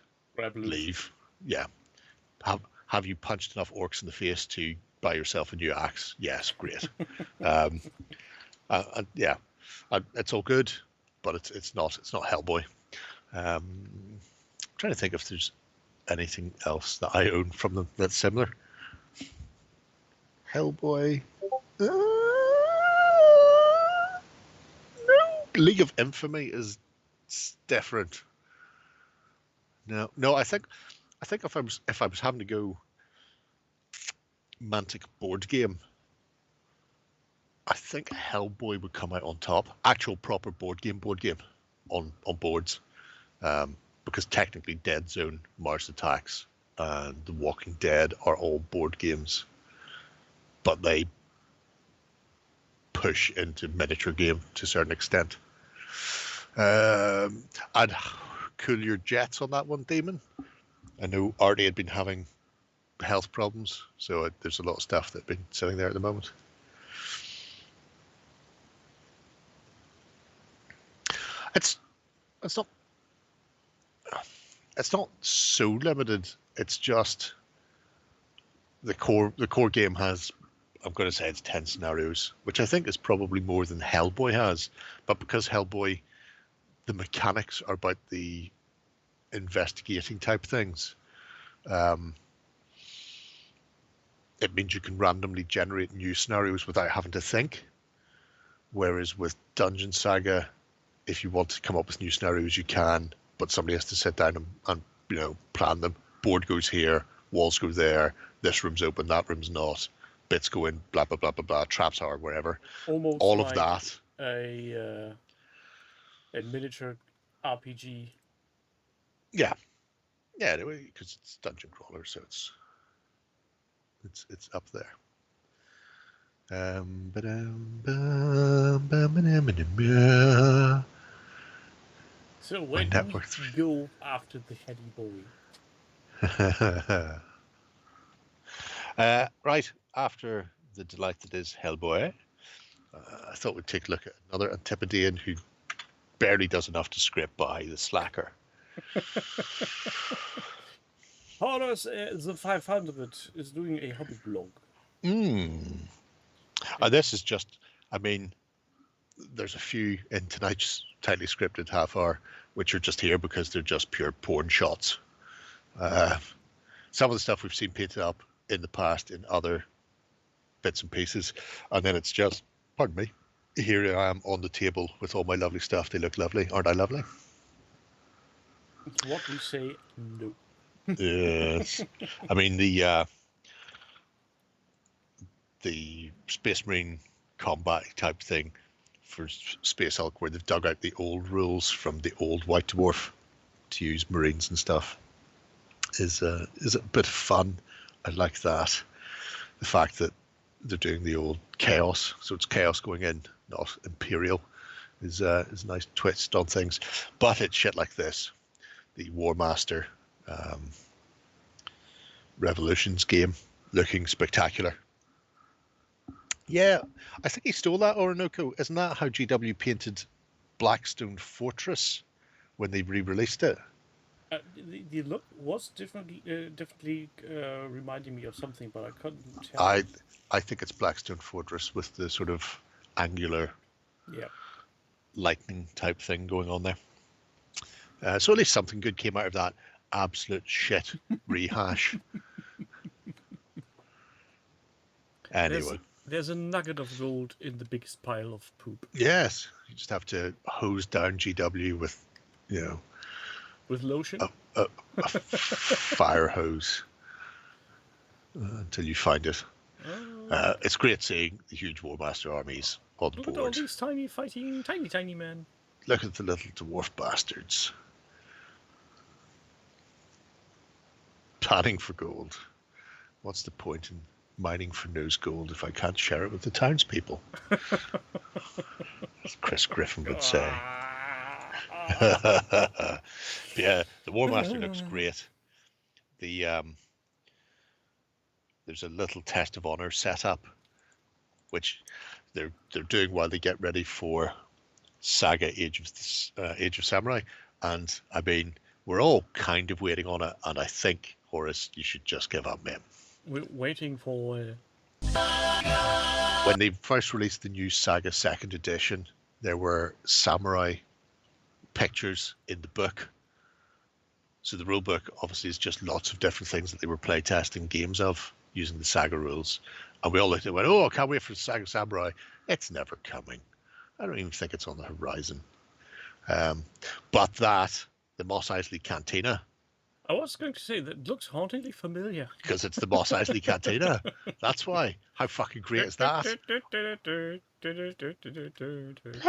leave. Yeah. Have you punched enough orcs in the face to buy yourself a new axe? Yes, great. Yeah, it's all good, but it's not Hellboy. I'm trying to think if there's anything else that I own from them that's similar. Hellboy. No. League of Infamy is different. No. I think if I was having to go Mantic board game, I think Hellboy would come out on top. Actual proper board game on boards, because technically Dead Zone, Mars Attacks, and The Walking Dead are all board games, but they push into miniature game to a certain extent. I'd cool your jets on that one, Damon. I know Artie had been having health problems, so there's a lot of stuff that's been sitting there at the moment. It's not so limited. It's just the core game has, I'm going to say it's 10 scenarios, which I think is probably more than Hellboy has. But because Hellboy, the mechanics are about the investigating type things, it means you can randomly generate new scenarios without having to think. Whereas with Dungeon Saga, if you want to come up with new scenarios, you can, but somebody has to sit down and plan them. Board goes here, walls go there, this room's open, that room's not, bits go in, blah blah blah blah blah, traps are wherever. Almost all like of that. A miniature RPG. Yeah, anyway, because it's dungeon crawler, so it's up there. So where do we go after the heady boy? Right after the delight that is Hellboy, I thought we'd take a look at another Antipodean who barely does enough to scrape by, the Slacker. Horus the 500 is doing a hobby blog. This is just, there's a few in tonight's tightly scripted half hour which are just here because they're just pure porn shots. Some of the stuff we've seen painted up in the past in other bits and pieces, and then it's just, pardon me, here I am on the table with all my lovely stuff. They look lovely, aren't I lovely? To what we say, no. Yes. The Space Marine combat type thing for Space Hulk, where they've dug out the old rules from the old White Dwarf to use Marines and stuff, is a bit of fun. I like that. The fact that they're doing the old Chaos, so it's Chaos going in, not Imperial, is a nice twist on things. But it's shit like this. The War Master Revolutions game looking spectacular. Yeah, I think he stole that, Orinoco. Isn't that how GW painted Blackstone Fortress when they re-released it? The look was definitely reminding me of something, but I couldn't tell. I think it's Blackstone Fortress with the sort of angular, lightning type thing going on there. So at least something good came out of that absolute shit rehash. Anyway. There's a nugget of gold in the biggest pile of poop. Yes, you just have to hose down GW with, with lotion, a fire hose until you find it. It's great seeing the huge War Master armies on the board. Look at all these tiny fighting, tiny men. Look at the little dwarf bastards. Panning for gold. What's the point in mining for nose gold if I can't share it with the townspeople? As Chris Griffin would say. Yeah, the War Master looks great. There's a little test of honor set up, which they're doing while they get ready for Saga Age of Samurai, and I mean we're all kind of waiting on it, and I think Horace, you should just give up, man. We're waiting for. When they first released the new Saga 2nd edition, there were samurai pictures in the book. So the rule book obviously is just lots of different things that they were playtesting games of using the Saga rules. And we all looked and went, oh, I can't wait for Saga Samurai. It's never coming. I don't even think it's on the horizon. But the Mos Eisley Cantina. I was going to say, that looks hauntingly familiar. Because it's the Mos Eisley Cantina. That's why. How fucking great is that? Play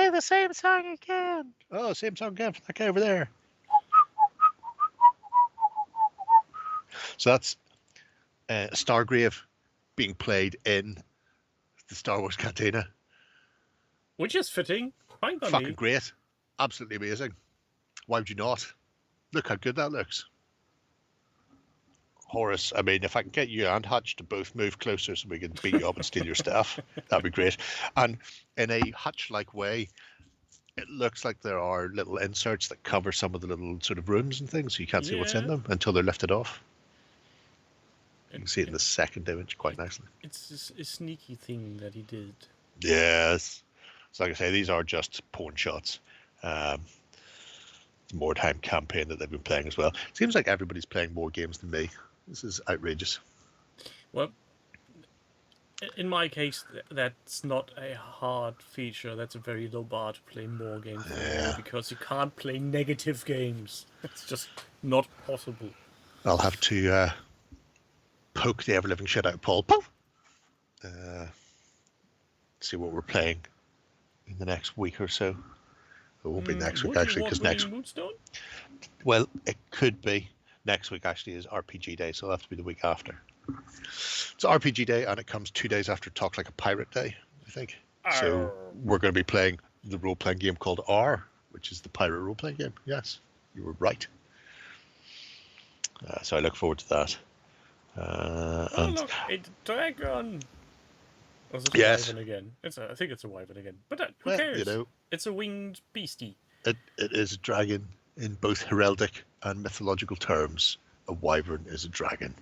the same song again. Oh, same song again from that guy over there. So that's Stargrave being played in the Star Wars Cantina. Which is fitting. Fine by Fucking me. great. Absolutely amazing. Why would you not? Look how good that looks. Horace, I mean, if I can get you and Hutch to both move closer so we can beat you up and steal your stuff, that'd be great. And in a Hutch-like way, it looks like there are little inserts that cover some of the little sort of rooms and things, so you can't see what's in them until they're lifted off. You can see it in the second image quite nicely. It's a sneaky thing that he did. Yes. So like I say, these are just pawn shots. The Mordheim campaign that they've been playing as well. Seems like everybody's playing more games than me. This is outrageous. Well, in my case, that's not a hard feature. That's a very low bar to play more games because you can't play negative games. It's just not possible. I'll have to poke the ever-living shit out of Paul. Poof! See what we're playing in the next week or so. It won't be next week, actually, because next... Moonstone? Well, it could be. Next week, actually, is RPG Day, so it'll have to be the week after. It's RPG Day, and it comes 2 days after Talk Like a Pirate Day, I think. So we're going to be playing the role-playing game called R, which is the pirate role-playing game. Yes, you were right. So I look forward to that. Look, a dragon! Or is it Yes. a wyvern again? I think it's a wyvern again. But who cares? You know, It's a winged beastie. it is a dragon in both heraldic and mythological terms. A wyvern is a dragon.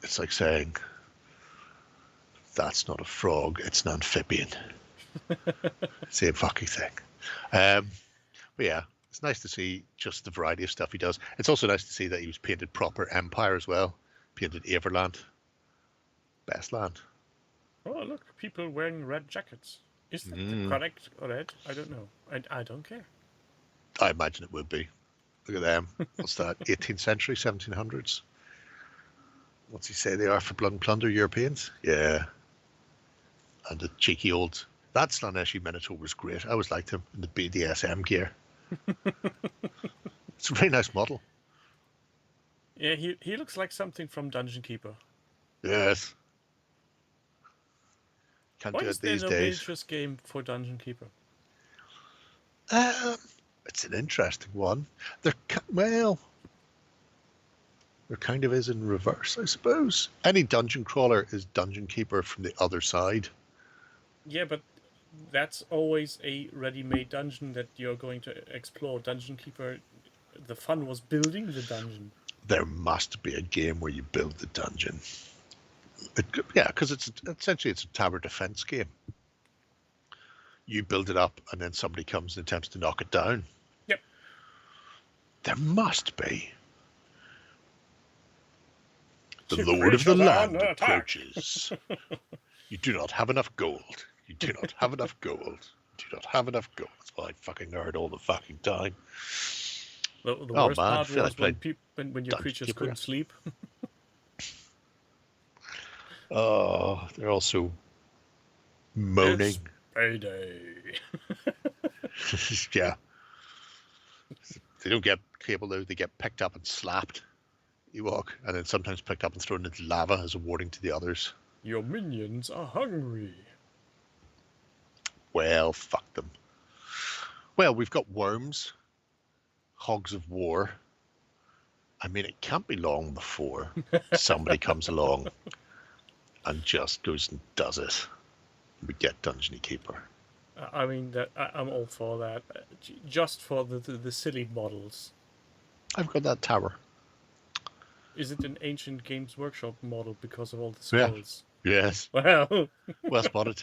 It's like saying, that's not a frog, it's an amphibian. Same fucking thing. But yeah, it's nice to see just the variety of stuff he does. It's also nice to see that he was painted proper Empire as well. Painted Everland. Best land. Oh, look, people wearing red jackets. Is that the correct red? I don't know. I don't care. I imagine it would be. Look at them. What's that? 18th century, 1700s? What's he say they are for blood and plunder Europeans? Yeah. And the cheeky old... That Slaneshi Minotaur was great. I always liked him in the BDSM gear. It's a very nice model. Yeah, he looks like something from Dungeon Keeper. Yes. Can't Why do is it there these no days. Miniatures game for Dungeon Keeper? It's an interesting one. There kind of is in reverse, I suppose. Any dungeon crawler is Dungeon Keeper from the other side. Yeah, but that's always a ready-made dungeon that you're going to explore. Dungeon Keeper, the fun was building the dungeon. There must be a game where you build the dungeon. Yeah, because essentially it's a tower defense game. You build it up, and then somebody comes and attempts to knock it down. Yep. There must be. The The Lord of the creatures are Land under attack. approaches. You do not have enough gold. You do not have enough gold. You do not have enough gold. That's what I fucking heard all the fucking time. The Oh, worst man, I part feel was like when your Dungeon creatures Keeper. couldn't sleep. Oh, they're also moaning. Payday. Yeah. They don't get cable though, they get picked up and slapped. Ewok, and then sometimes picked up and thrown into lava as a warning to the others. Your minions are hungry. Well, fuck them. Well, we've got worms, hogs of war. I mean, it can't be long before somebody comes along and just goes and does it. We get Dungeony Keeper. I mean, I'm all for that. Just for the silly models. I've got that tower. Is it an ancient Games Workshop model because of all the skulls? Yeah. Yes. Well, Well spotted.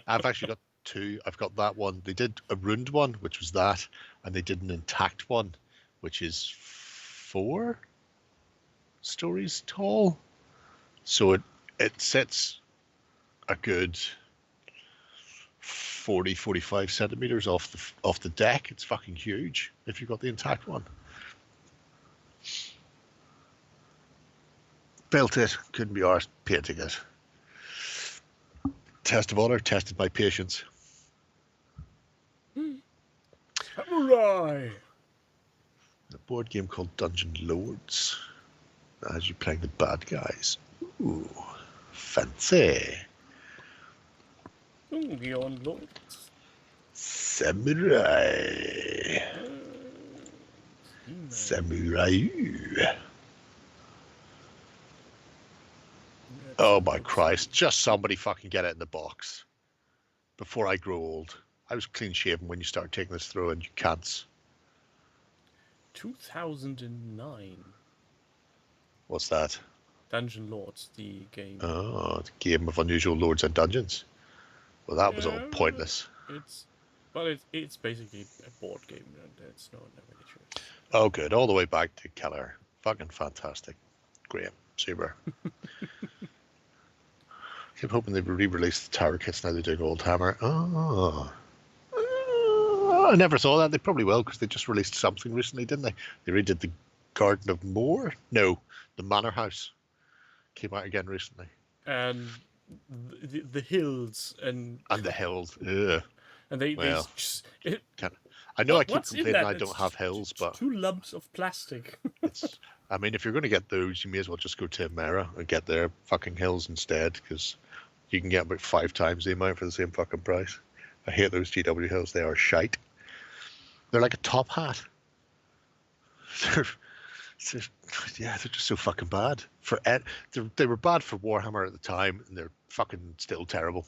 I've actually got two. I've got that one. They did a ruined one, which was that, and they did an intact one, which is 4 stories tall. So it sits a good 40-45 centimeters off the deck. It's fucking huge if you've got the intact one. Built it, couldn't be arsed painting it. Test of honor, tested my patience. samurai. A board game called Dungeon Lords. As you're playing the bad guys. Ooh, fancy. Beyond lords. Samurai. Samurai. Oh my Christ, just somebody fucking get it in the box. Before I grow old. I was clean shaven when you start taking this through and you can't. 2009. What's that? Dungeon Lords, the game. Oh, the game of unusual lords and dungeons. Well, that was all pointless. It's basically a board game, and it's no miniatures. Oh, good. All the way back to Keller. Fucking fantastic. Great. Super. Keep hoping they re-release the tower kits now they're doing Old Hammer. Oh. I never saw that. They probably will because they just released something recently, didn't they? They redid the Garden of Moor? No, the Manor House came out again recently. And the hills and the hills. Ugh. And they I know I keep complaining I don't have hills, but 2 lumps of plastic. I mean, if you're going to get those, you may as well just go to Amera and get their fucking hills instead, because you can get about 5 times the amount for the same fucking price. I hate those GW hills. They are shite. They're like a top hat. They're just so fucking bad. They were bad for Warhammer at the time, and they're fucking still terrible.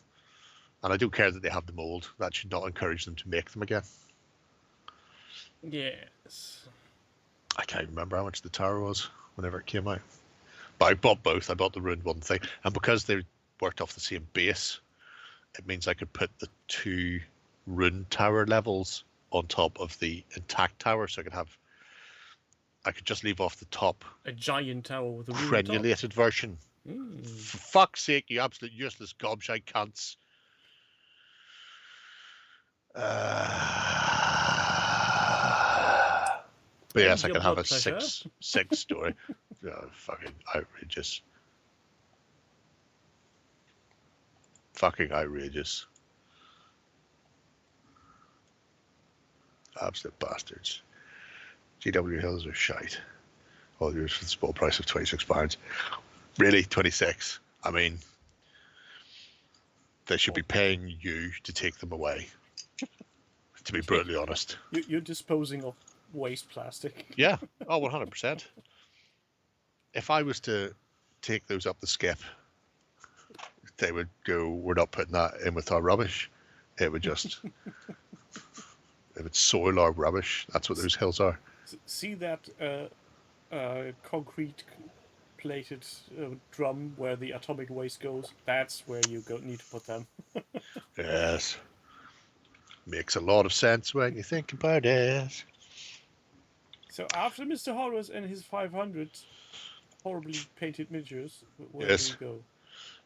And I don't care that they have the mold. That should not encourage them to make them again. Yes. I can't remember how much the tower was whenever it came out. But I bought both. I bought the ruined one thing. And because they worked off the same base, it means I could put the 2 ruined tower levels on top of the intact tower. So I could just leave off the top. A giant tower with a granulated version. For fuck's sake, you absolute useless gobshite cunts. But yes, I can have a 6 story. Fucking outrageous. Fucking outrageous. Absolute bastards. GW Hills are shite. All yours for the small price of £26. Really, 26? I mean, they should be paying you to take them away. To be brutally honest. You're disposing of waste plastic. Yeah. Oh, 100%. If I was to take those up the skip, they would go, we're not putting that in with our rubbish. It would just... it would soil our rubbish. That's what those hills are. See that concrete plated drum where the atomic waste goes? That's where you need to put them. Yes. Makes a lot of sense when you think about it. So after Mr. Horrors and his 500 horribly painted miniatures, where yes. do we go?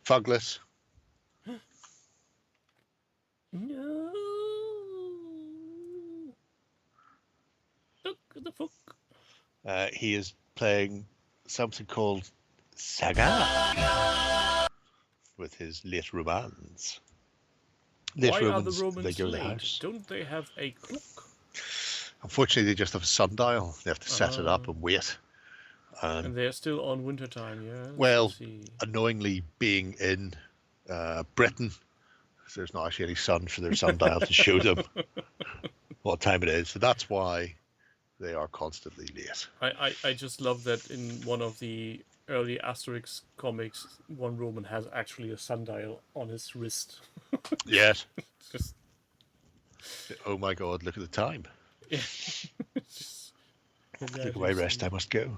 Fugless. No. Look at the fuck. He is playing something called Saga with his late romance. Late Why are the Romans, they Romans go to the late? house. Don't they have a clock? Unfortunately, they just have a sundial. They have to set it up and wait. And they're still on wintertime, yes. Well, I see. annoyingly, being in Britain, there's not actually any sun for their sundial to show them what time it is. So that's why they are constantly late. I just love that in one of the early Asterix comics, one Roman has actually a sundial on his wrist. Yes. Just, Oh my God, look at the time. yeah. Just Take away rest, hilariously. I must go.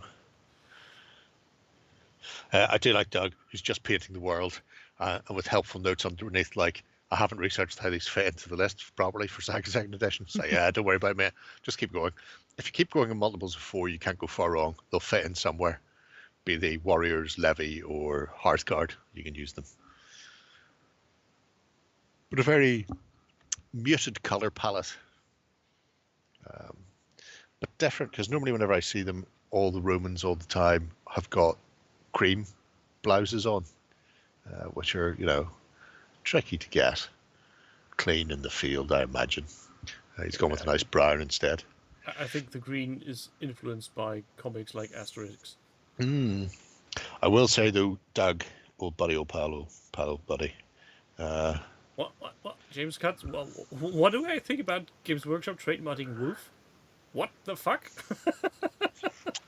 I do like Doug, who's just painting the world, and with helpful notes underneath, like, I haven't researched how these fit into the list properly for second edition. So yeah, don't worry about me. Just keep going. If you keep going in multiples of 4, you can't go far wrong. They'll fit in somewhere. Be they warriors, levy, or Hearthguard, you can use them. But a very muted color palette. But different, because normally whenever I see them, all the Romans all the time have got cream blouses on, which are, tricky to get clean in the field, I imagine. He's gone with a nice brown instead. I think the green is influenced by comics like Asterix. I will say though, Doug, old buddy, old pal buddy. What? James Cutts? Well, what do I think about Games Workshop trademarking Wolf? What the fuck?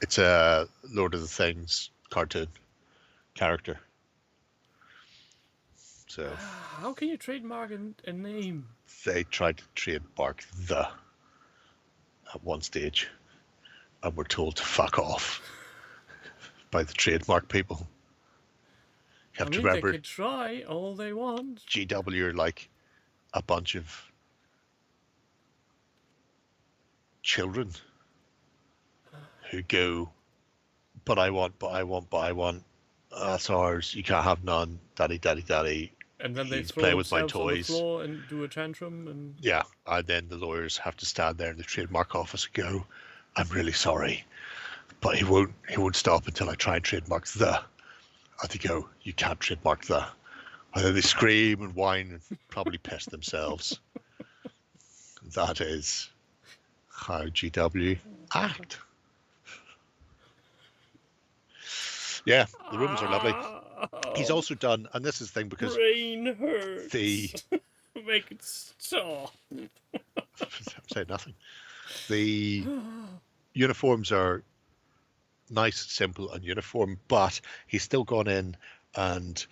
It's a Lord of the Things cartoon character. So How can you trademark a name? they tried to trademark the at one stage and were told to fuck off by the trademark people. You have to remember, they could try all they want. GW are like a bunch of children who go, but I want, that's ours, you can't have none, daddy. And then they He's throw playing with my themselves on the toys. floor and do a tantrum. And Yeah, and then the lawyers have to stand there in the trademark office and go, I'm really sorry, but he won't stop until I try and trademark the. And they go, you can't trademark the. And then they scream and whine and probably piss themselves. That is how GW act. Yeah, the Romans are lovely. He's also done, and this is the thing, because brain hurts. the Make it stop. I'm saying nothing. The uniforms are nice, simple, and uniform, but he's still gone in and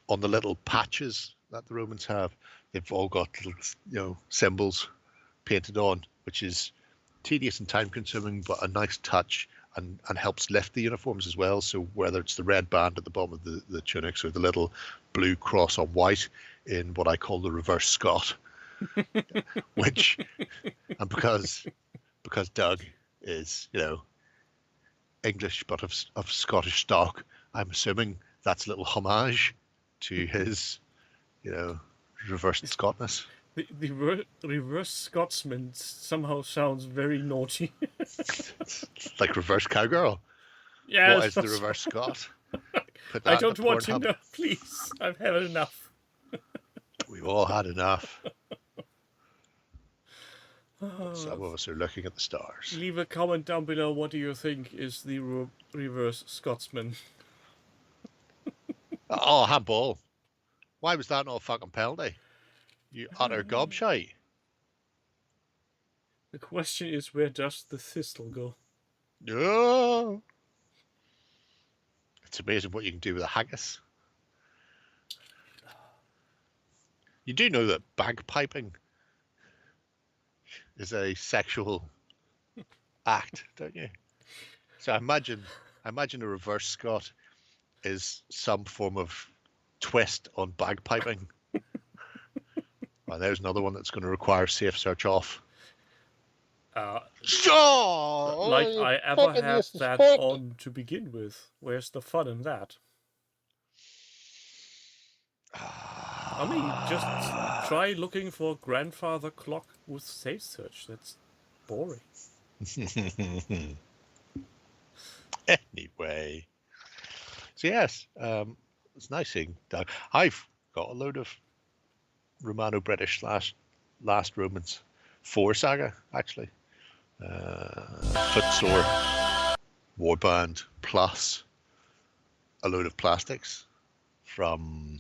on the little patches that the Romans have, they've all got little, symbols painted on, which is tedious and time-consuming, but a nice touch and helps lift the uniforms as well. So whether it's the red band at the bottom of the tunics or the little blue cross on white in what I call the reverse Scot, which, and because Doug is, English but of Scottish stock, I'm assuming that's a little homage to his, reversed Scotness. The reverse Scotsman somehow sounds very naughty. It's like reverse cowgirl. Yeah. What is the reverse Scot? Put that I in don't the want to Pornhub. know, please. I've had enough. We've all had enough. Some of us are looking at the stars. Leave a comment down below. What do you think is the reverse Scotsman? Oh, handball. Why was that not a fucking penalty? You utter gobshite. The question is, where does the thistle go? No. It's amazing what you can do with a haggis. You do know that bagpiping is a sexual act, don't you? So I imagine a reverse Scot is some form of twist on bagpiping. Well, there's another one that's going to require safe search off. Like I ever have that on to begin with. Where's the fun in that? I mean, just try looking for grandfather clock with safe search. That's boring. Anyway. So yes, it's nice seeing Doug. I've got a load of Romano-British Last Romans 4 saga, actually. Footsore, Warband, plus a load of plastics from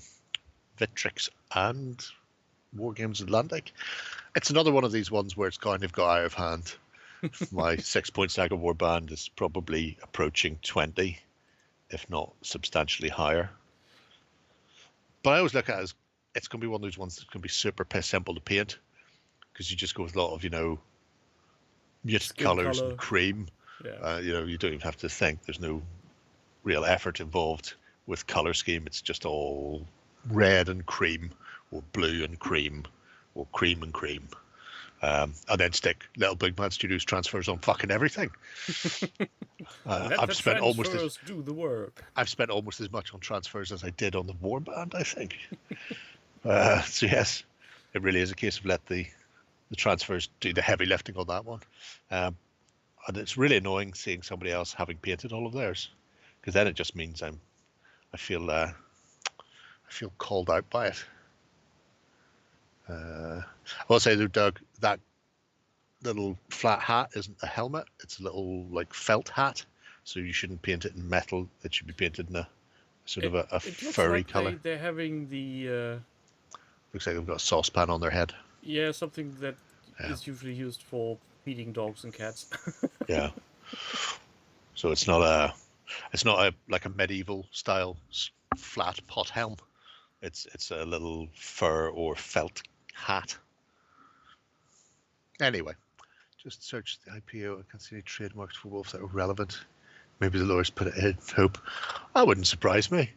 Victrix and Wargames Atlantic. It's another one of these ones where it's kind of got out of hand. My 6-point saga Warband is probably approaching 20, if not substantially higher. But I always look at it as it's going to be one of those ones that's going to be super piss simple to paint, because you just go with a lot of, muted Skin colours colour. and cream. Yeah. You don't even have to think. There's no real effort involved with colour scheme. It's just all red and cream, or blue and cream, or cream and cream. And then stick Little Big Man Studios transfers on fucking everything. Let the transfers do the work. I've spent almost as much on transfers as I did on the Warband, I think. So yes, it really is a case of let the transfers do the heavy lifting on that one. And it's really annoying seeing somebody else having painted all of theirs, because then it just means I feel called out by it. I will say though, Doug, that little flat hat isn't a helmet. It's a little like felt hat. So you shouldn't paint it in metal. It should be painted in a sort of a furry like colour. They're having the... Looks like they've got a saucepan on their head. Yeah, something that is usually used for feeding dogs and cats. Yeah. So it's not like a medieval style flat pot helm. It's a little fur or felt hat. Anyway, just search the IPO. I can't see any trademarks for Wolf that are relevant. Maybe the lawyers put it in. Hope. That wouldn't surprise me.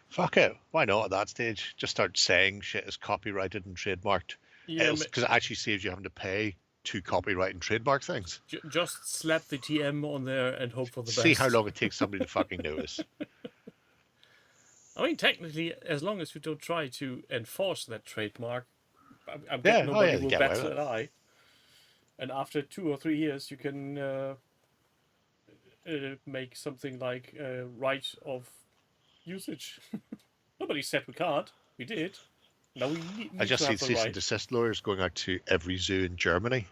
Fuck it. Why not at that stage? Just start saying shit is copyrighted and trademarked. Yeah, because it actually saves you having to pay to copyright and trademark things. Just slap the TM on there and hope for the best. See how long it takes somebody to fucking notice. I mean, technically, as long as you don't try to enforce that trademark, I bet nobody will bat an eye. And after 2 or 3 years, you can make something like right of usage. Nobody said we can't. We did. Now we need I just to see have the cease right. and desist lawyers going out to every zoo in Germany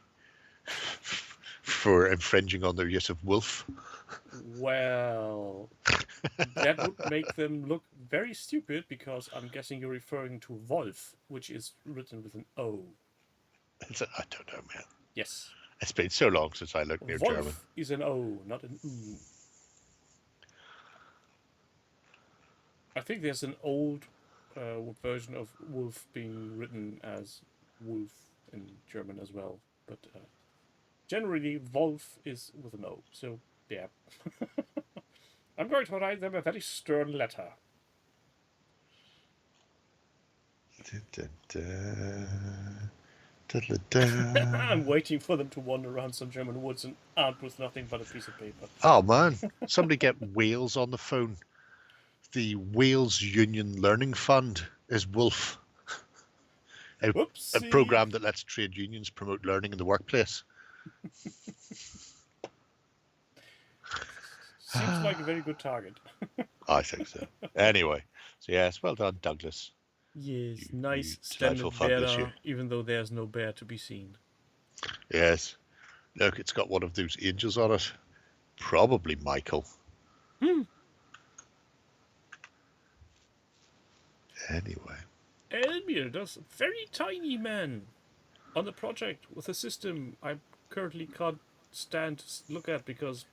for infringing on their use of wolf. Well, that would make them look very stupid, because I'm guessing you're referring to Wolf, which is written with an O. I don't know, man. Yes. It's been so long since I looked near Wolf German. is an O, not an U. I think there's an old version of Wolf being written as Wolf in German as well, but generally Wolf is with an O. So yeah, I'm going to write them a very stern letter. I'm waiting for them to wander around some German woods and armed with nothing but a piece of paper. Oh man, somebody get Wales on the phone. The Wales Union Learning Fund is Wolf. A program that lets trade unions promote learning in the workplace. Seems like a very good target. I think so. Anyway, so yes, well done, Douglas. Yes, nice standard bearer, even though there's no bear to be seen. Yes. Look, it's got one of those angels on it. Probably Michael. Anyway. Elmir does very tiny man on the project with a system I currently can't stand to look at, because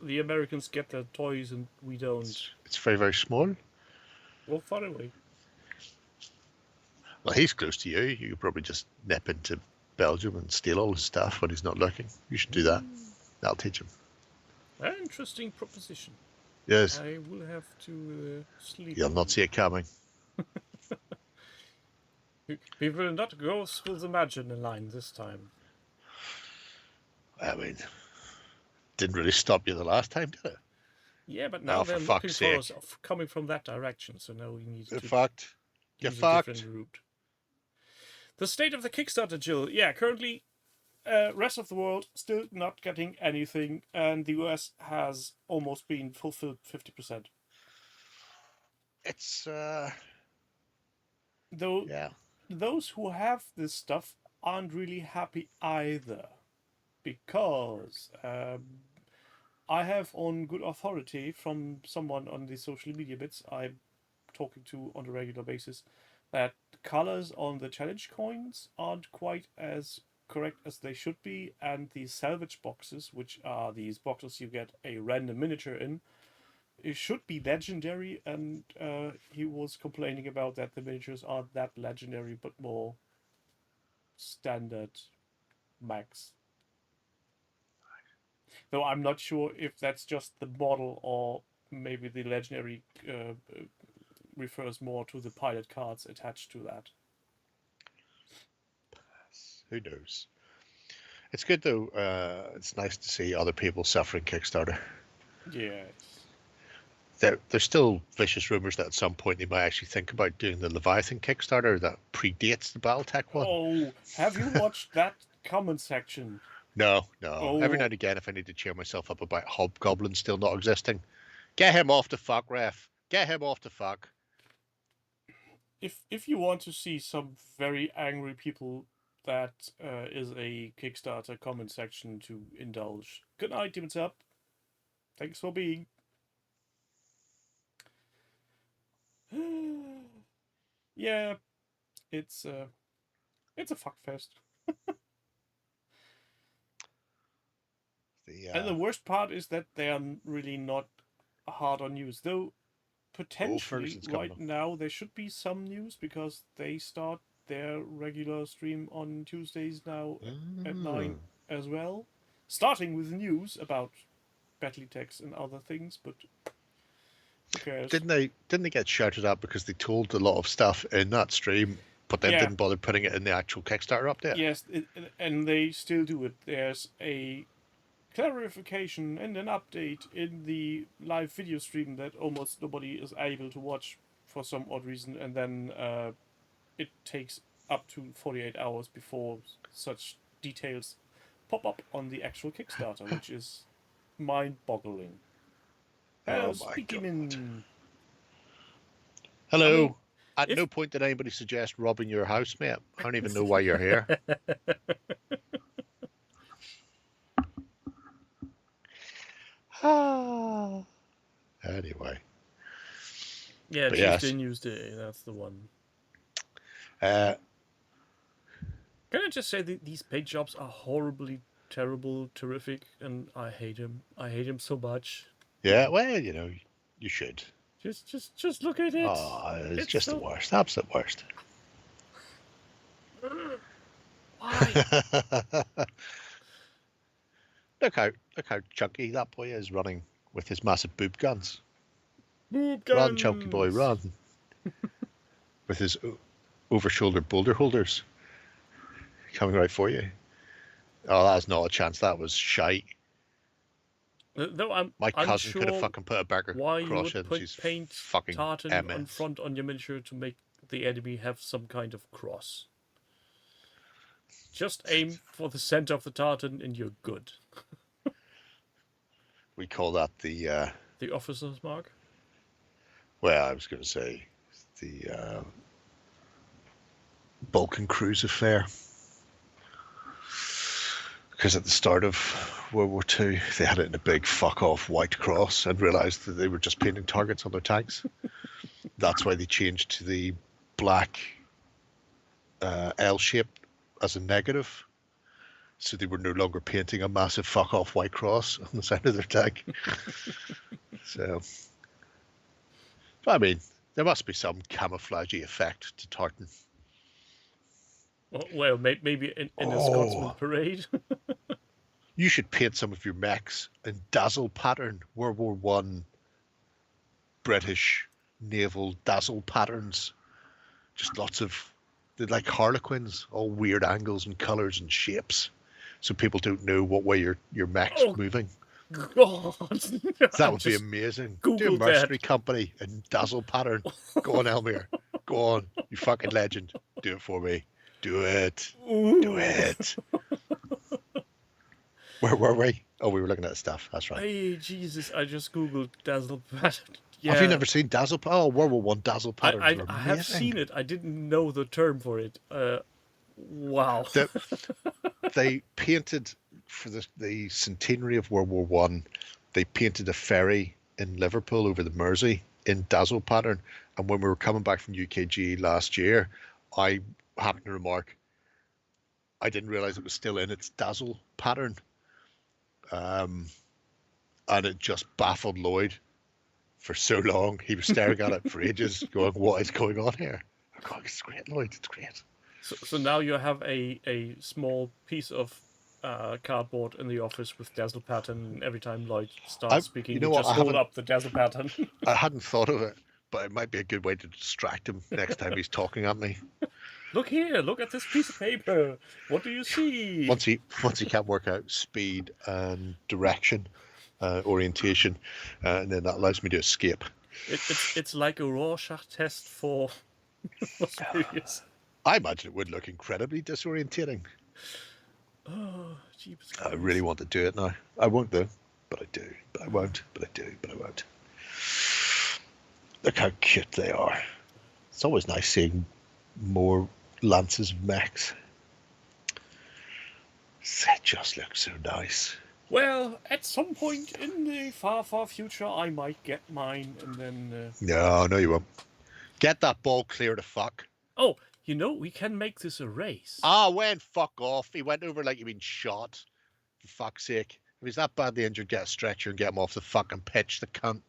the Americans get their toys and we don't. It's very, very small. Well, far away. Well, he's close to you. You could probably just nip into Belgium and steal all his stuff when he's not looking. You should do that. That'll teach him. An interesting proposition. Yes. I will have to sleep. You'll not see it coming. We will not go through the Maginot Line this time. I mean, didn't really stop you the last time, did it? Yeah, but now they're looking for us coming from that direction, so now we need to use a different route. The state of the Kickstarter, Jill. Yeah, currently, rest of the world still not getting anything, and the US has almost been fulfilled 50%. It's Though, yeah. those who have this stuff aren't really happy either, because I have on good authority from someone on the social media bits I'm talking to on a regular basis that colors on the challenge coins aren't quite as correct as they should be, and the salvage boxes, which are these boxes you get a random miniature in, it should be legendary, and he was complaining about that the miniatures aren't that legendary but more standard max. Though I'm not sure if that's just the model or maybe the legendary refers more to the pilot cards attached to that. Who knows? It's good though. It's nice to see other people suffering Kickstarter. Yes. There's still vicious rumors that at some point they might actually think about doing the Leviathan Kickstarter that predates the BattleTech one. Oh, have you watched that comment section? No. Oh. Every now and again, if I need to cheer myself up about Hobgoblin still not existing, get him off the fuck, ref. Get him off the fuck. If you want to see some very angry people, that is a Kickstarter comment section to indulge. Good night, Demons Up. Thanks for being. Yeah, it's a fuckfest. And the worst part is that they are really not hard on news, though. Potentially, right now there should be some news because they start their regular stream on Tuesdays now at 9 as well, starting with news about Battletechs and other things. But who cares? Didn't they get shouted at because they told a lot of stuff in that stream, but then didn't bother putting it in the actual Kickstarter update? Yes, and they still do it. There's a clarification and an update in the live video stream that almost nobody is able to watch for some odd reason, and then it takes up to 48 hours before such details pop up on the actual Kickstarter, which is mind-boggling. Oh my God. Hello. I mean, At no point did anybody suggest robbing your house, mate. I don't even know why you're here. Anyway. Yeah, Tuesday Newsday, that's the one. Can I just say that these paint jobs are horribly, terrible, terrific, and I hate him. I hate him so much. Yeah, well, you know, you should. Just look at it. Oh, it's just the worst. Absolute worst. Why? Look how chunky that boy is running with his massive boob guns. Boob guns. Run, chunky boy, run. With his over-shoulder boulder holders coming right for you. Oh, that's not a chance. That was shite. Though my cousin could have fucking put a burger cross in. She's paint fucking tartan on front on your miniature to make the enemy have some kind of cross. Just aim for the center of the tartan and you're good. We call that the officer's mark? Well, I was going to say the Balkan Cruise affair. Because at the start of World War II, they had it in a big fuck-off white cross and realised that they were just painting targets on their tanks. That's why they changed to the black L shape as a negative. So they were no longer painting a massive fuck-off white cross on the side of their tank. So, I mean, there must be some camouflagey effect to tartan. Well, maybe in a Scotsman parade. You should paint some of your mechs in dazzle pattern, World War I British naval dazzle patterns. Just lots of, they're like harlequins, all weird angles and colours and shapes. So people don't know what way your mech's moving. God. That would be amazing. Do a mercenary company in dazzle pattern. Go on, Elmir. Go on. You fucking legend. Do it for me. Do it. Ooh. Do it. Where were we? Oh, we were looking at stuff. That's right. Hey, Jesus. I just Googled dazzle pattern. Yeah, Have you never seen dazzle? Oh, World War One dazzle patterns I, are I have amazing. seen it. I didn't know the term for it. Wow. They, they painted for the centenary of World War One. They painted a ferry in Liverpool over the Mersey in dazzle pattern. And when we were coming back from UKG last year, I happened to remark I didn't realize it was still in its dazzle pattern. And it just baffled Lloyd for so long. He was staring at it for ages, going, "What is going on here?" I'm going, "It's great, Lloyd. It's great." So now you have a small piece of cardboard in the office with dazzle pattern. And every time Lloyd starts speaking, You you know what? just hold up the dazzle pattern. I hadn't thought of it, but it might be a good way to distract him next time he's talking at me. Look here! Look at this piece of paper. What do you see? Once he can't work out speed and direction, orientation, and then that allows me to escape. It's like a Rorschach test for Australians. I imagine it would look incredibly disorientating. Oh, jeepers. I really want to do it now. I won't though, but I do. But I won't. But I do. But I won't. Look how cute they are. It's always nice seeing more lances of mechs. They just look so nice. Well, at some point in the far, far future, I might get mine, and then. No, you won't. Get that ball clear to fuck. Oh, you know, we can make this a race. Ah, went fuck off. He went over like he'd been shot. For fuck's sake. If he's that badly injured, get a stretcher and get him off the fucking pitch, the cunt.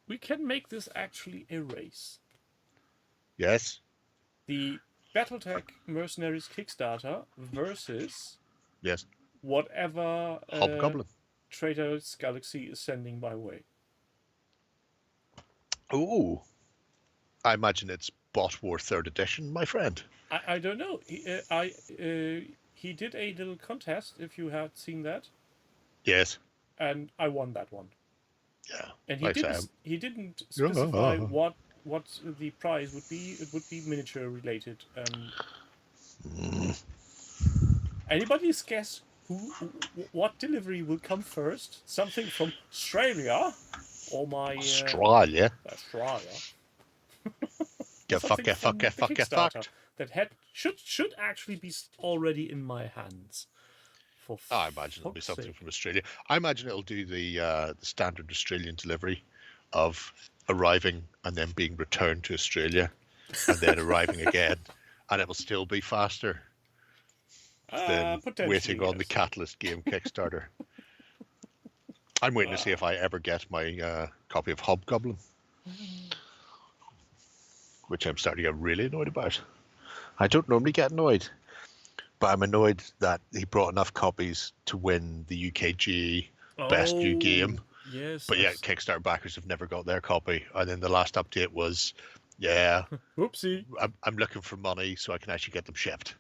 We can make this actually a race. Yes? The Battletech Mercenaries Kickstarter versus Yes. whatever Hobgoblin. Traitors Galaxy is sending my way. Ooh. I imagine it's Bot War 3rd edition, my friend. I don't know. He did a little contest, if you had seen that, Yes. and I won that one. Yeah. And like I say, he didn't specify what the prize would be. It would be miniature related. Anybody's guess what delivery will come first? Something from Australia or my Australia. Australia. Get fucked, get fucked, get fucked, get fucked. That should actually be already in my hands. I imagine it'll be something from Australia. I imagine it'll do the standard Australian delivery of arriving and then being returned to Australia and then arriving again, and it will still be faster than waiting on the Catalyst game Kickstarter. I'm waiting to see if I ever get my copy of Hobgoblin, which I'm starting to get really annoyed about. I don't normally get annoyed, but I'm annoyed that he brought enough copies to win the UKG Best New Game. Yes. But yet Kickstarter backers have never got their copy. And then the last update was, yeah, whoopsie. I'm looking for money so I can actually get them shipped.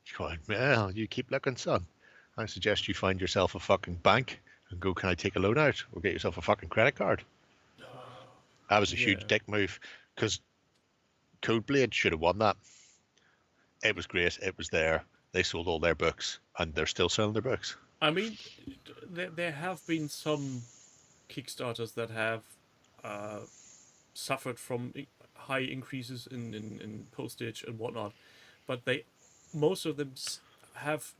You're going, well, you keep looking, son. I suggest you find yourself a fucking bank and go, can I take a loan out? Or get yourself a fucking credit card. That was a huge dick move because Codeblade should have won that. It was great. It was there. They sold all their books and they're still selling their books. I mean, there have been some Kickstarters that have suffered from high increases in postage and whatnot, but most of them have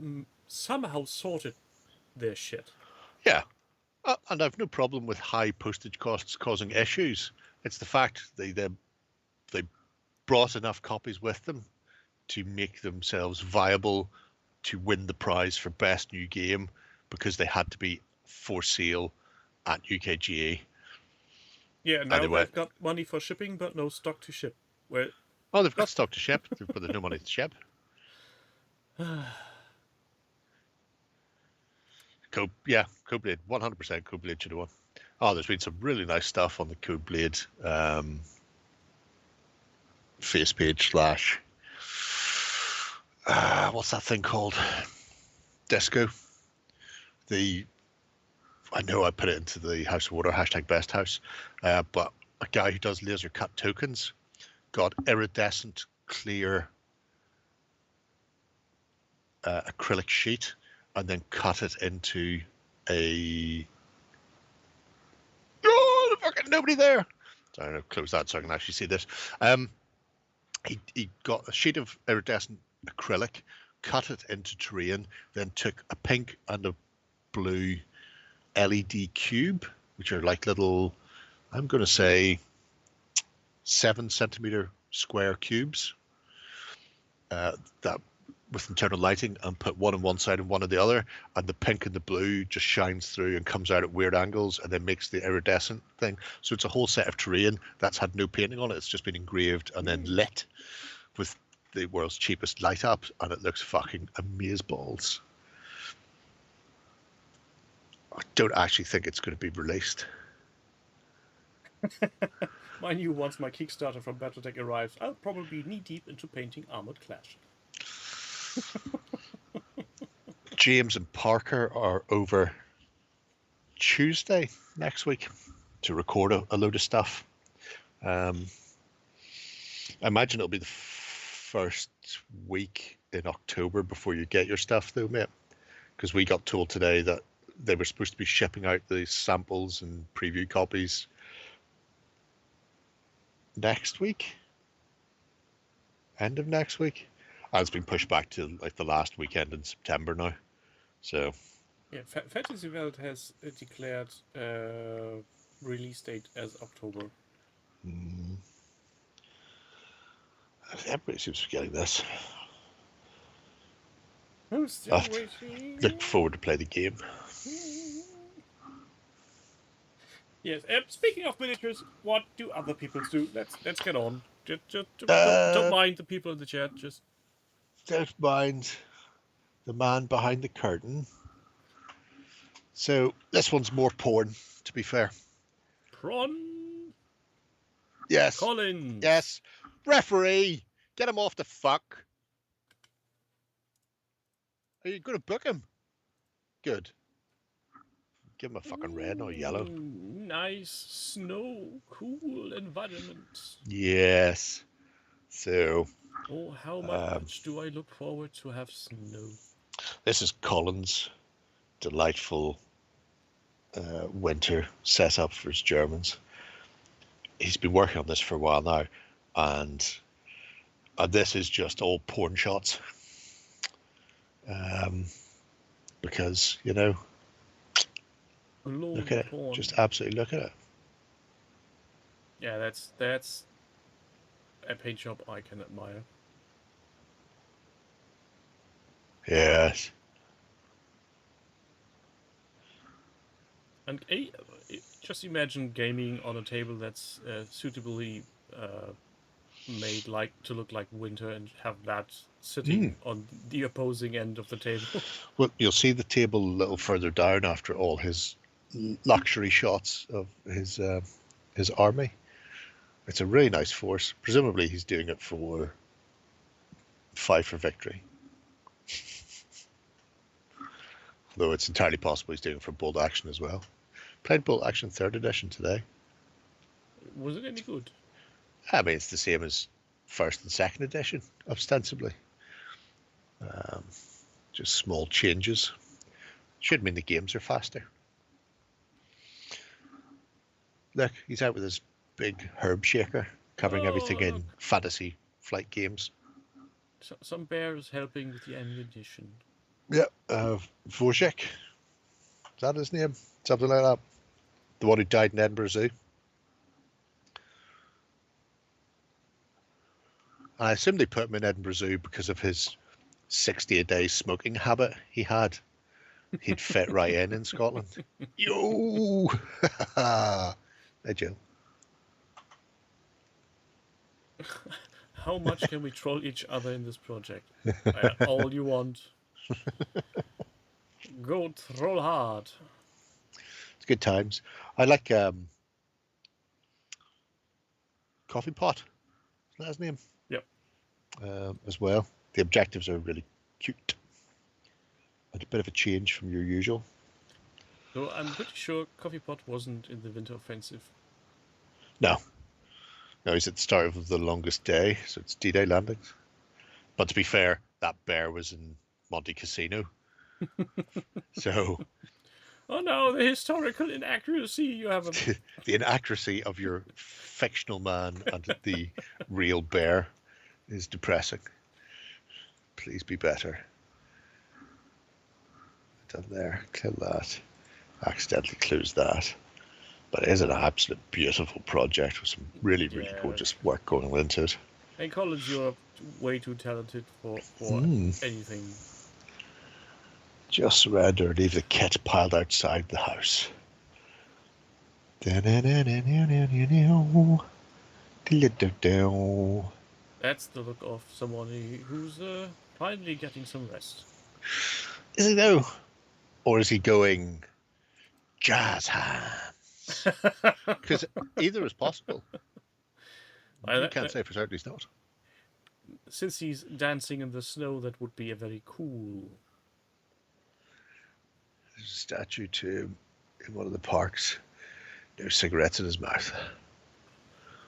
somehow sorted their shit. Yeah, and I've no problem with high postage costs causing issues. It's the fact they brought enough copies with them to make themselves viable to win the prize for best new game because they had to be for sale at UKGA. Yeah, now they've got money for shipping, but no stock to ship. Well, oh, they've got stock to ship, but there's no money to ship. Codeblade, 100% Codeblade should have won. Oh, there's been some really nice stuff on the Codeblade face page / what's that thing called? Disco. I know I put it into the House of Water #BestHouse, but a guy who does laser cut tokens got iridescent clear acrylic sheet and then cut it into a fucking nobody there. I don't know, close that so I can actually see this. He got a sheet of iridescent acrylic, cut it into terrain, then took a pink and a blue LED cube, which are like little, I'm going to say 7 centimeter square cubes, that with internal lighting, and put one on one side and one on the other, and the pink and the blue just shines through and comes out at weird angles and then makes the iridescent thing. So it's a whole set of terrain that's had no painting on it. It's just been engraved and then lit with the world's cheapest light up, and it looks fucking amazeballs. I don't actually think it's going to be released. Mind you, once my Kickstarter from Battletech arrives, I'll probably be knee-deep into painting Armored Clash. James and Parker are over Tuesday next week to record a load of stuff. I imagine it'll be the first week in October before you get your stuff, though, mate. Because we got told today that they were supposed to be shipping out the samples and preview copies next week, end of next week. And it's been pushed back to like the last weekend in September now. So yeah, Fantasy World has declared release date as October. Everybody seems to be getting this. I'm still waiting. Look forward to play the game. Yes. Speaking of miniatures, what do other people do? Let's get on. Just don't mind the people in the chat. Just don't mind the man behind the curtain. So this one's more porn, to be fair. Prawn. Yes. Collins. Yes. Referee, get him off the fuck. Are you going to book him? Good. Give him a fucking red or yellow. Nice snow, cool environment. Yes. So. Oh, how much do I look forward to have snow? This is Collins' delightful winter setup for his Germans. He's been working on this for a while now, and this is just all porn shots. Because, you know, look at it. Porn. Just absolutely look at it. Yeah, that's a paint job I can admire. Yes. And just imagine gaming on a table that's suitably made to look like winter, and have that sitting on the opposing end of the table. Well, you'll see the table a little further down after all his luxury shots of his army. It's a really nice force. Presumably he's doing it for Five for Victory. Though it's entirely possible he's doing it for Bold Action as well. Played Bold Action 3rd edition today. Was it any good? I mean, it's the same as 1st and 2nd edition, ostensibly. Just small changes. Should mean the games are faster. Look, he's out with his big herb shaker, covering everything in fantasy flight games. Some bears helping with the ammunition. Yeah, Wojciech. Is that his name? Something like that. The one who died in Edinburgh Zoo. I assume they put him in Edinburgh Zoo because of his 60-a-day smoking habit he had. He'd fit right in Scotland. Yo! Hey, Joe. How much can we troll each other in this project? All you want. Go troll hard. It's good times. I like Coffee Pot. Isn't that his name? Yep. As well. The objectives are really cute. A bit of a change from your usual. So I'm pretty sure Coffee Pot wasn't in the Winter Offensive. No. No, he's at the start of the longest day, so it's D-Day landings. But to be fair, that bear was in Monte Casino. So Oh no, the historical inaccuracy. You have a. The inaccuracy of your fictional man and the real bear is depressing. Please be better. Done there. Kill that. Accidentally close that. But it is an absolute beautiful project with some really, really gorgeous work going into it. Hey, Collins, you're way too talented for anything. Just surrender and leave the kit piled outside the house. That's the look of someone who's finally getting some rest. Is he though? Or is he going jazz hands? Because either is possible. You can't say for certain he's not. Since he's dancing in the snow, that would be a very cool. There's a statue to him in one of the parks. No cigarettes in his mouth.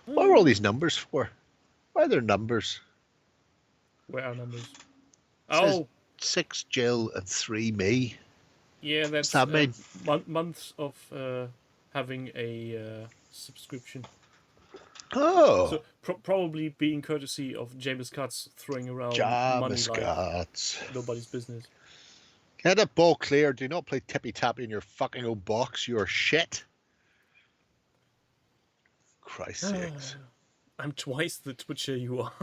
What are all these numbers for? Why are there numbers? Where are numbers? It says 6 Jill and 3 me. Yeah, that's that mean? Months of having a subscription. Oh. So probably being courtesy of James Cutts throwing around money like nobody's business. Get that ball clear. Do not play tippy-tappy in your fucking old box. You're shit. Christ's sakes. I'm twice the Twitcher you are.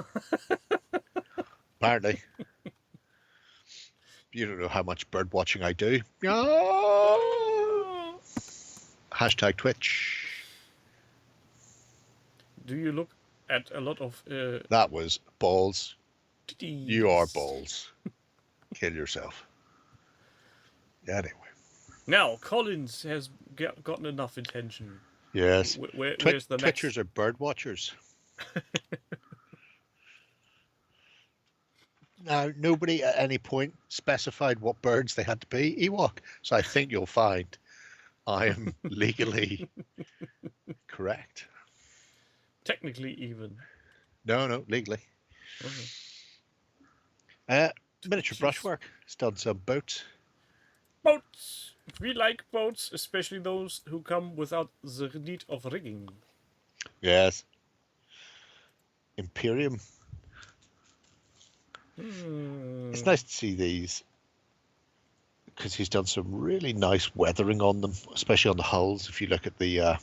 Apparently. You don't know how much bird watching I do. Hashtag Twitch. Do you look at a lot of... That was balls. Titties. You are balls. Kill yourself. Anyway. Now, Collins has gotten enough attention. Yes. Where's the Twitchers next? are bird watchers. Now, nobody at any point specified what birds they had to be. Ewok. So I think you'll find I am legally correct. Technically, even. No, legally. Okay. Miniature brushwork. It's done some boats. Boats! We like boats, especially those who come without the need of rigging. Yes. Imperium. It's nice to see these because he's done some really nice weathering on them, especially on the hulls. If you look at the,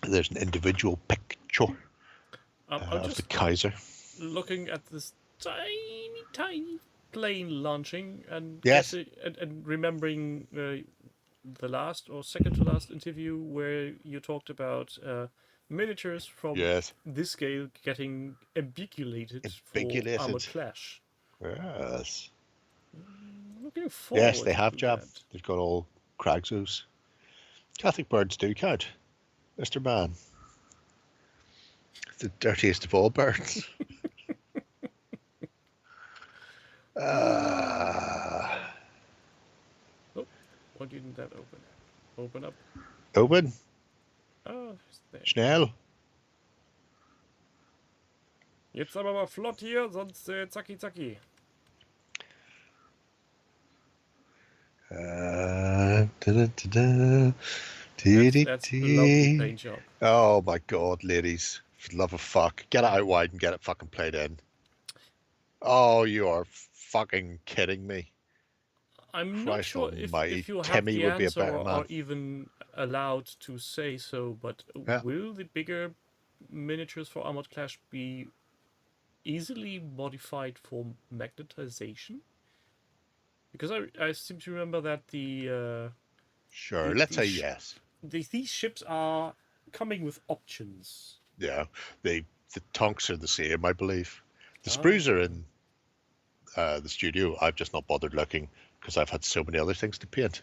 there's an individual picture of the Kaiser. Looking at this tiny plane launching and yes, and remembering the last or second to last interview where you talked about miniatures from this scale getting ambiguated for Armored Clash. Yes. Looking forward. Yes, they have, to Jam. that. They've got all Cragsos. Catholic birds do count, Mr. Man. The dirtiest of all birds. Oh, why didn't that open? Open up. Open. Oh, there. Schnell. Jetzt aber mal flott hier, sonst zacki zacki. That's a lovely paint job. Oh my god, ladies. For the love of fuck. Get it out wide and get it fucking played in. Oh, you are fucking kidding me. I'm not sure if you have Timmy the would be a answer better man. or even allowed to say so, but will the bigger miniatures for Armored Clash be easily modified for magnetization? Because I seem to remember that the... Sure, let's say yes. These ships are coming with options. Yeah, the tonks are the same, I believe. The sprues are in the studio. I've just not bothered looking because I've had so many other things to paint.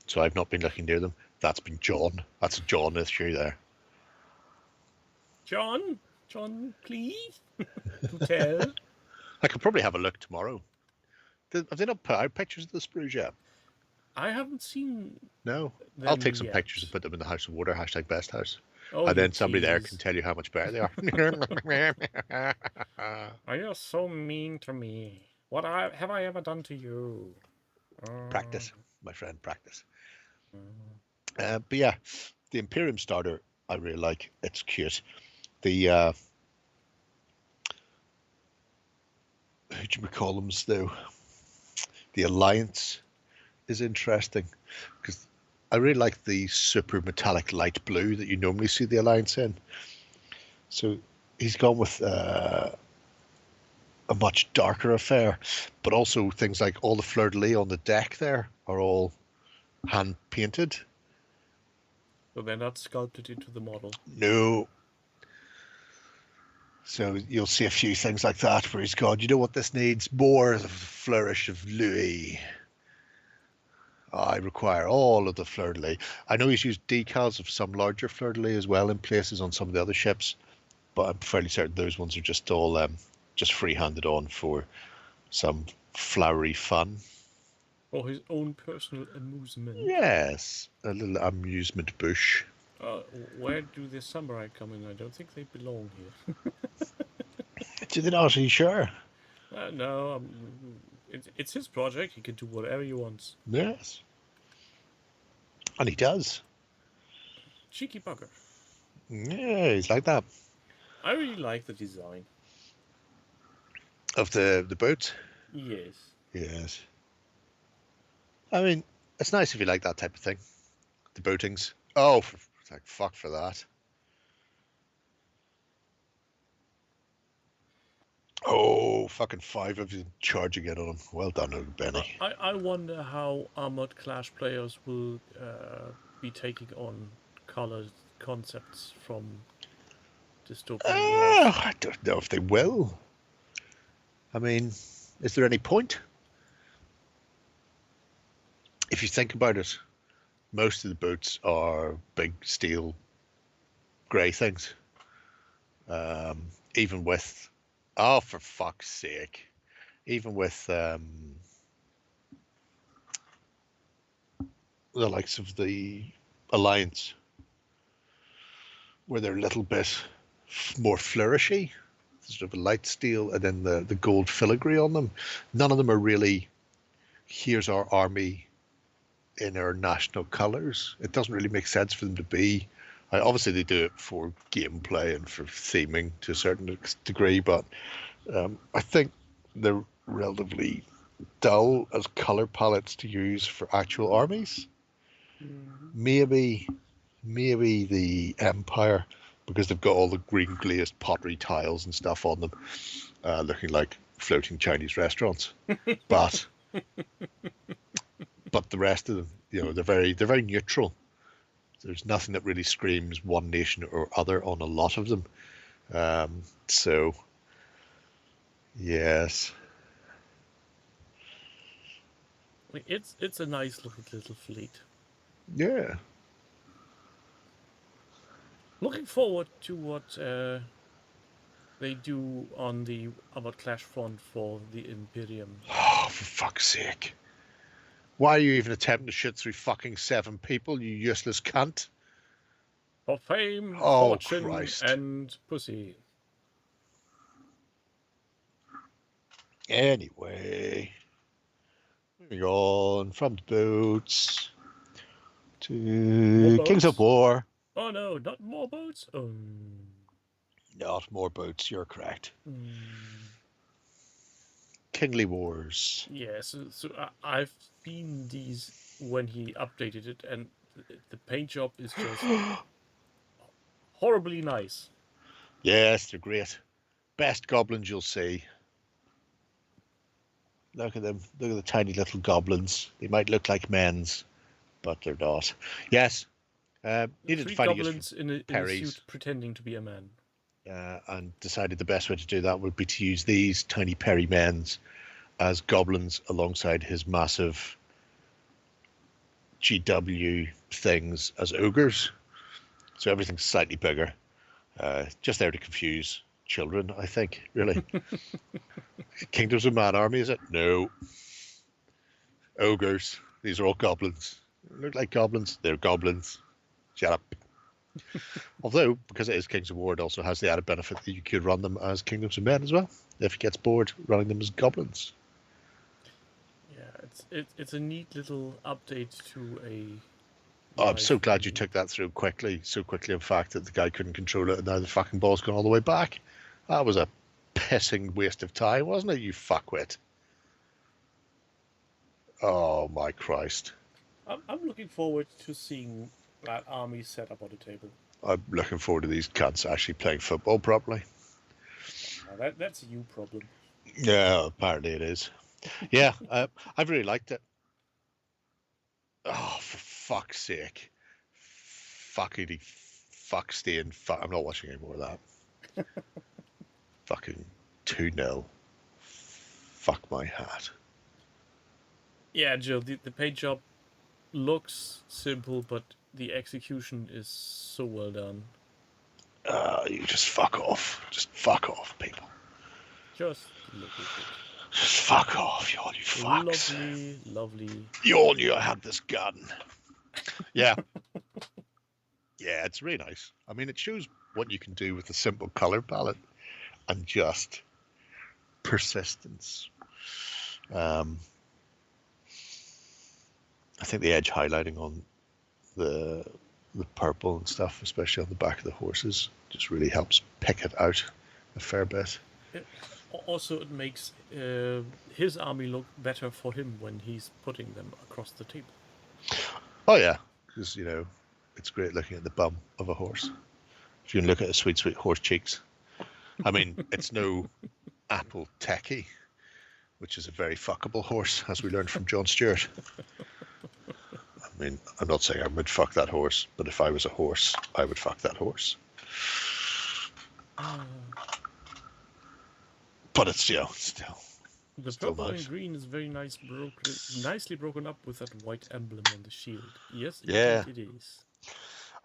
So I've not been looking near them. That's been John. That's a John issue there. John, please. To tell. I could probably have a look tomorrow. Have they not put out pictures of the sprues yet? I haven't seen. No. I'll take some pictures and put them in the House of Water, #BestHouse. Oh, and then somebody there can tell you how much better they are. Are you so mean to me? What have I ever done to you? Practice, my friend, practice. But yeah, the Imperium starter I really like. It's cute. The who do we call them though? The Alliance is interesting because I really like the super metallic light blue that you normally see the Alliance in. So he's gone with a much darker affair, but also things like all the fleur-de-lis on the deck there are all hand painted. So they're not sculpted into the model. No. So you'll see a few things like that where he's gone, you know what this needs? More of the flourish of Louis. I require all of the fleur-de-lis. I know he's used decals of some larger fleur-de-lis as well in places on some of the other ships, but I'm fairly certain those ones are just all just free-handed on for some flowery fun. For his own personal amusement. Yes, a little amusement bush. Where do the samurai come in? I don't think they belong here. Do they not? Are you sure? No, it's his project. He can do whatever he wants. Yes. And he does. Cheeky bugger. Yeah, he's like that. I really like the design. Of the boat? Yes. Yes. I mean, it's nice if you like that type of thing. The boatings. Oh, fuck for that. Oh, fucking 5 of you charging in on him. Well done, Benny. I wonder how Armored Clash players will be taking on colored concepts from dystopian wars. I don't know if they will. I mean, is there any point? If you think about it, most of the boats are big steel grey things. Even with, oh, for fuck's sake, even with the likes of the Alliance, where they're a little bit more flourishy, sort of a light steel, and then the gold filigree on them. None of them are really, here's our army in our national colours. It doesn't really make sense for them to be. Obviously, they do it for gameplay and for theming to a certain degree, but I think they're relatively dull as colour palettes to use for actual armies. Maybe the Empire, because they've got all the green glazed pottery tiles and stuff on them, looking like floating Chinese restaurants. But the rest of them, they're very neutral. There's nothing that really screams one nation or other on a lot of them. So, yes. It's a nice looking little fleet. Yeah. Looking forward to what they do on the Armored Clash front for the Imperium. Oh, for fuck's sake. Why are you even attempting to shoot through fucking 7 people, you useless cunt? For fame, Oh, fortune, Christ. and pussy. Anyway, moving on from the boats to Kings of War. Oh no, not more boats? Not more boats, you're correct. Kingly Wars. Yes, so I've seen these when he updated it, and the paint job is just horribly nice. Yes, they're great. Best goblins you'll see. Look at them. Look at the tiny little goblins. They might look like men's, but they're not. Yes. Needed 3 to find a use goblins for in a Perry's. suit pretending to be a man. And decided the best way to do that would be to use these tiny Perry men's as goblins alongside his massive GW things as ogres. So everything's slightly bigger. Just there to confuse children, I think, really. Kingdoms of Man Army, is it? No. Ogres. These are all goblins. Look like goblins. They're goblins. Shut up. Although, because it is Kings of War, it also has the added benefit that you could run them as Kingdoms of Men as well, if it gets bored running them as goblins. Yeah, it's a neat little update to a Oh, I'm so live glad you in- took that through quickly. So quickly, in fact, that the guy couldn't control it, and now the fucking ball's gone all the way back. That was a pissing waste of time, wasn't it, you fuckwit? Oh, my Christ. I'm looking forward to seeing that army set up on the table. I'm looking forward to these cunts actually playing football properly. That's a you problem. Yeah, apparently it is. Yeah, I've really liked it. Oh, for fuck's sake. Fuckity fuck staying. I'm not watching any more of that. Fucking 2-0. Fuck my hat. Yeah, Joe, the paint job looks simple, but the execution is so well done. You just fuck off. Just fuck off, people. Just look at it. Just fuck off, you all you fucks. Lovely, lovely. You all knew I had this gun. Yeah. Yeah, it's really nice. I mean, it shows what you can do with a simple color palette and just persistence. I think the edge highlighting on the purple and stuff, especially on the back of the horses, just really helps pick it out a fair bit. Also, it makes his army look better for him when he's putting them across the table. Oh yeah, because it's great looking at the bum of a horse. If you can look at the sweet, sweet horse cheeks. I mean, it's no Apple Techie, which is a very fuckable horse, as we learned from Jon Stewart. I mean, I'm not saying I would fuck that horse, but if I was a horse, I would fuck that horse. But it's still. The Still purple nice. and green is very nicely broken up with that white emblem on the shield. Yes, Yeah. indeed it is.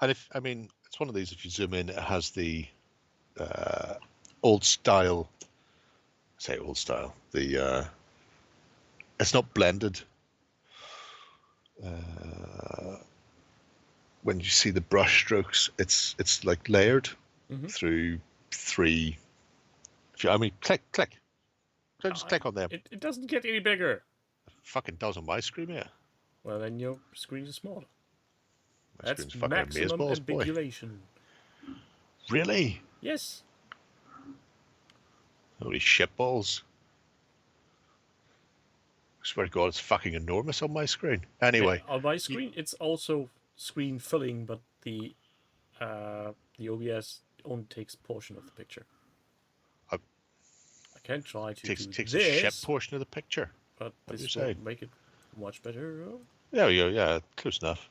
And it's one of these, if you zoom in, it has the old style. I say old style. It's not blended. When you see the brush strokes, it's like layered through 3. Click. Just click on them. It doesn't get any bigger. Fucking does on my screen, yeah. Well, then your screen is smaller. My That's screen's fucking maximum amazeballs, boy. ambiguation. Really? Yes. Holy shitballs. I swear to God, it's fucking enormous on my screen. Anyway. On my screen, it's also screen filling, but the OBS only takes a portion of the picture. I can try to takes do a this, shit portion of the picture. but What this you will say? make it much better. There we go, yeah, close enough.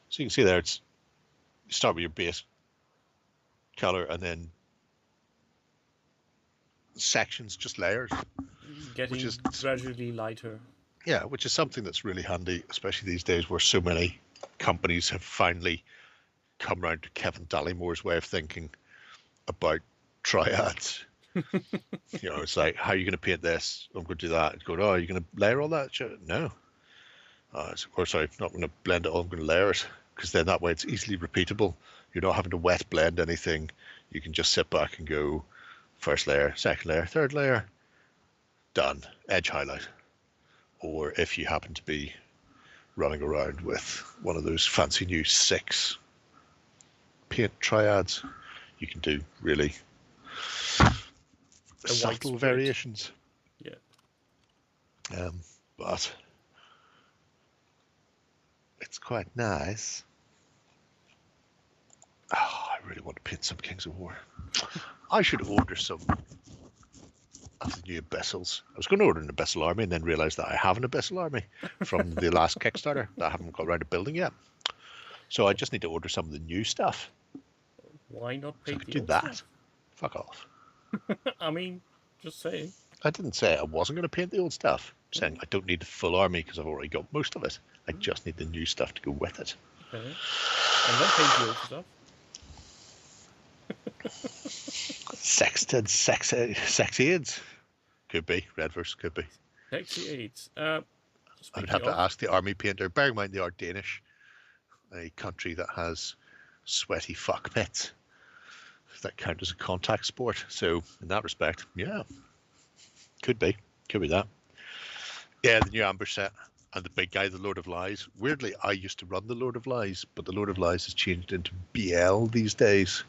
So you can see there, you start with your base color and then sections, just layers. Getting is- gradually lighter. Yeah, which is something that's really handy, especially these days where so many companies have finally come around to Kevin Dallymore's way of thinking about triads. It's like, how are you going to paint this? I'm going to do that. And go, oh, are you going to layer all that shit? No. Sorry, not going to blend it all. I'm going to layer it, because then that way it's easily repeatable. You're not having to wet blend anything. You can just sit back and go first layer, second layer, third layer, done. Edge highlight. Or if you happen to be running around with one of those fancy new 6 paint triads, you can do really subtle widespread. variations. Yeah. But it's quite nice. Oh, I really want to paint some Kings of War. I should order some of the new Abyssals. I was going to order an Abyssal army and then realised that I have an Abyssal army from the last Kickstarter that I haven't got around to building yet. So I just need to order some of the new stuff. Why not So I paint could the do old that. stuff? Fuck off. I mean, just saying. I didn't say I wasn't going to paint the old stuff. I'm saying I don't need the full army because I've already got most of it. I just need the new stuff to go with it. Okay. And then paint the old stuff. Sexted, sexy aids. Could be. Redverse, could be. Sexy AIDS. I would have to ask the army painter. Bear in mind they are Danish, a country that has sweaty fuck pits that count as a contact sport. So in that respect, yeah, could be that. Yeah, the new ambush set. and the big guy, the Lord of Lies. Weirdly, I used to run the Lord of Lies, but the Lord of Lies has changed into BL these days.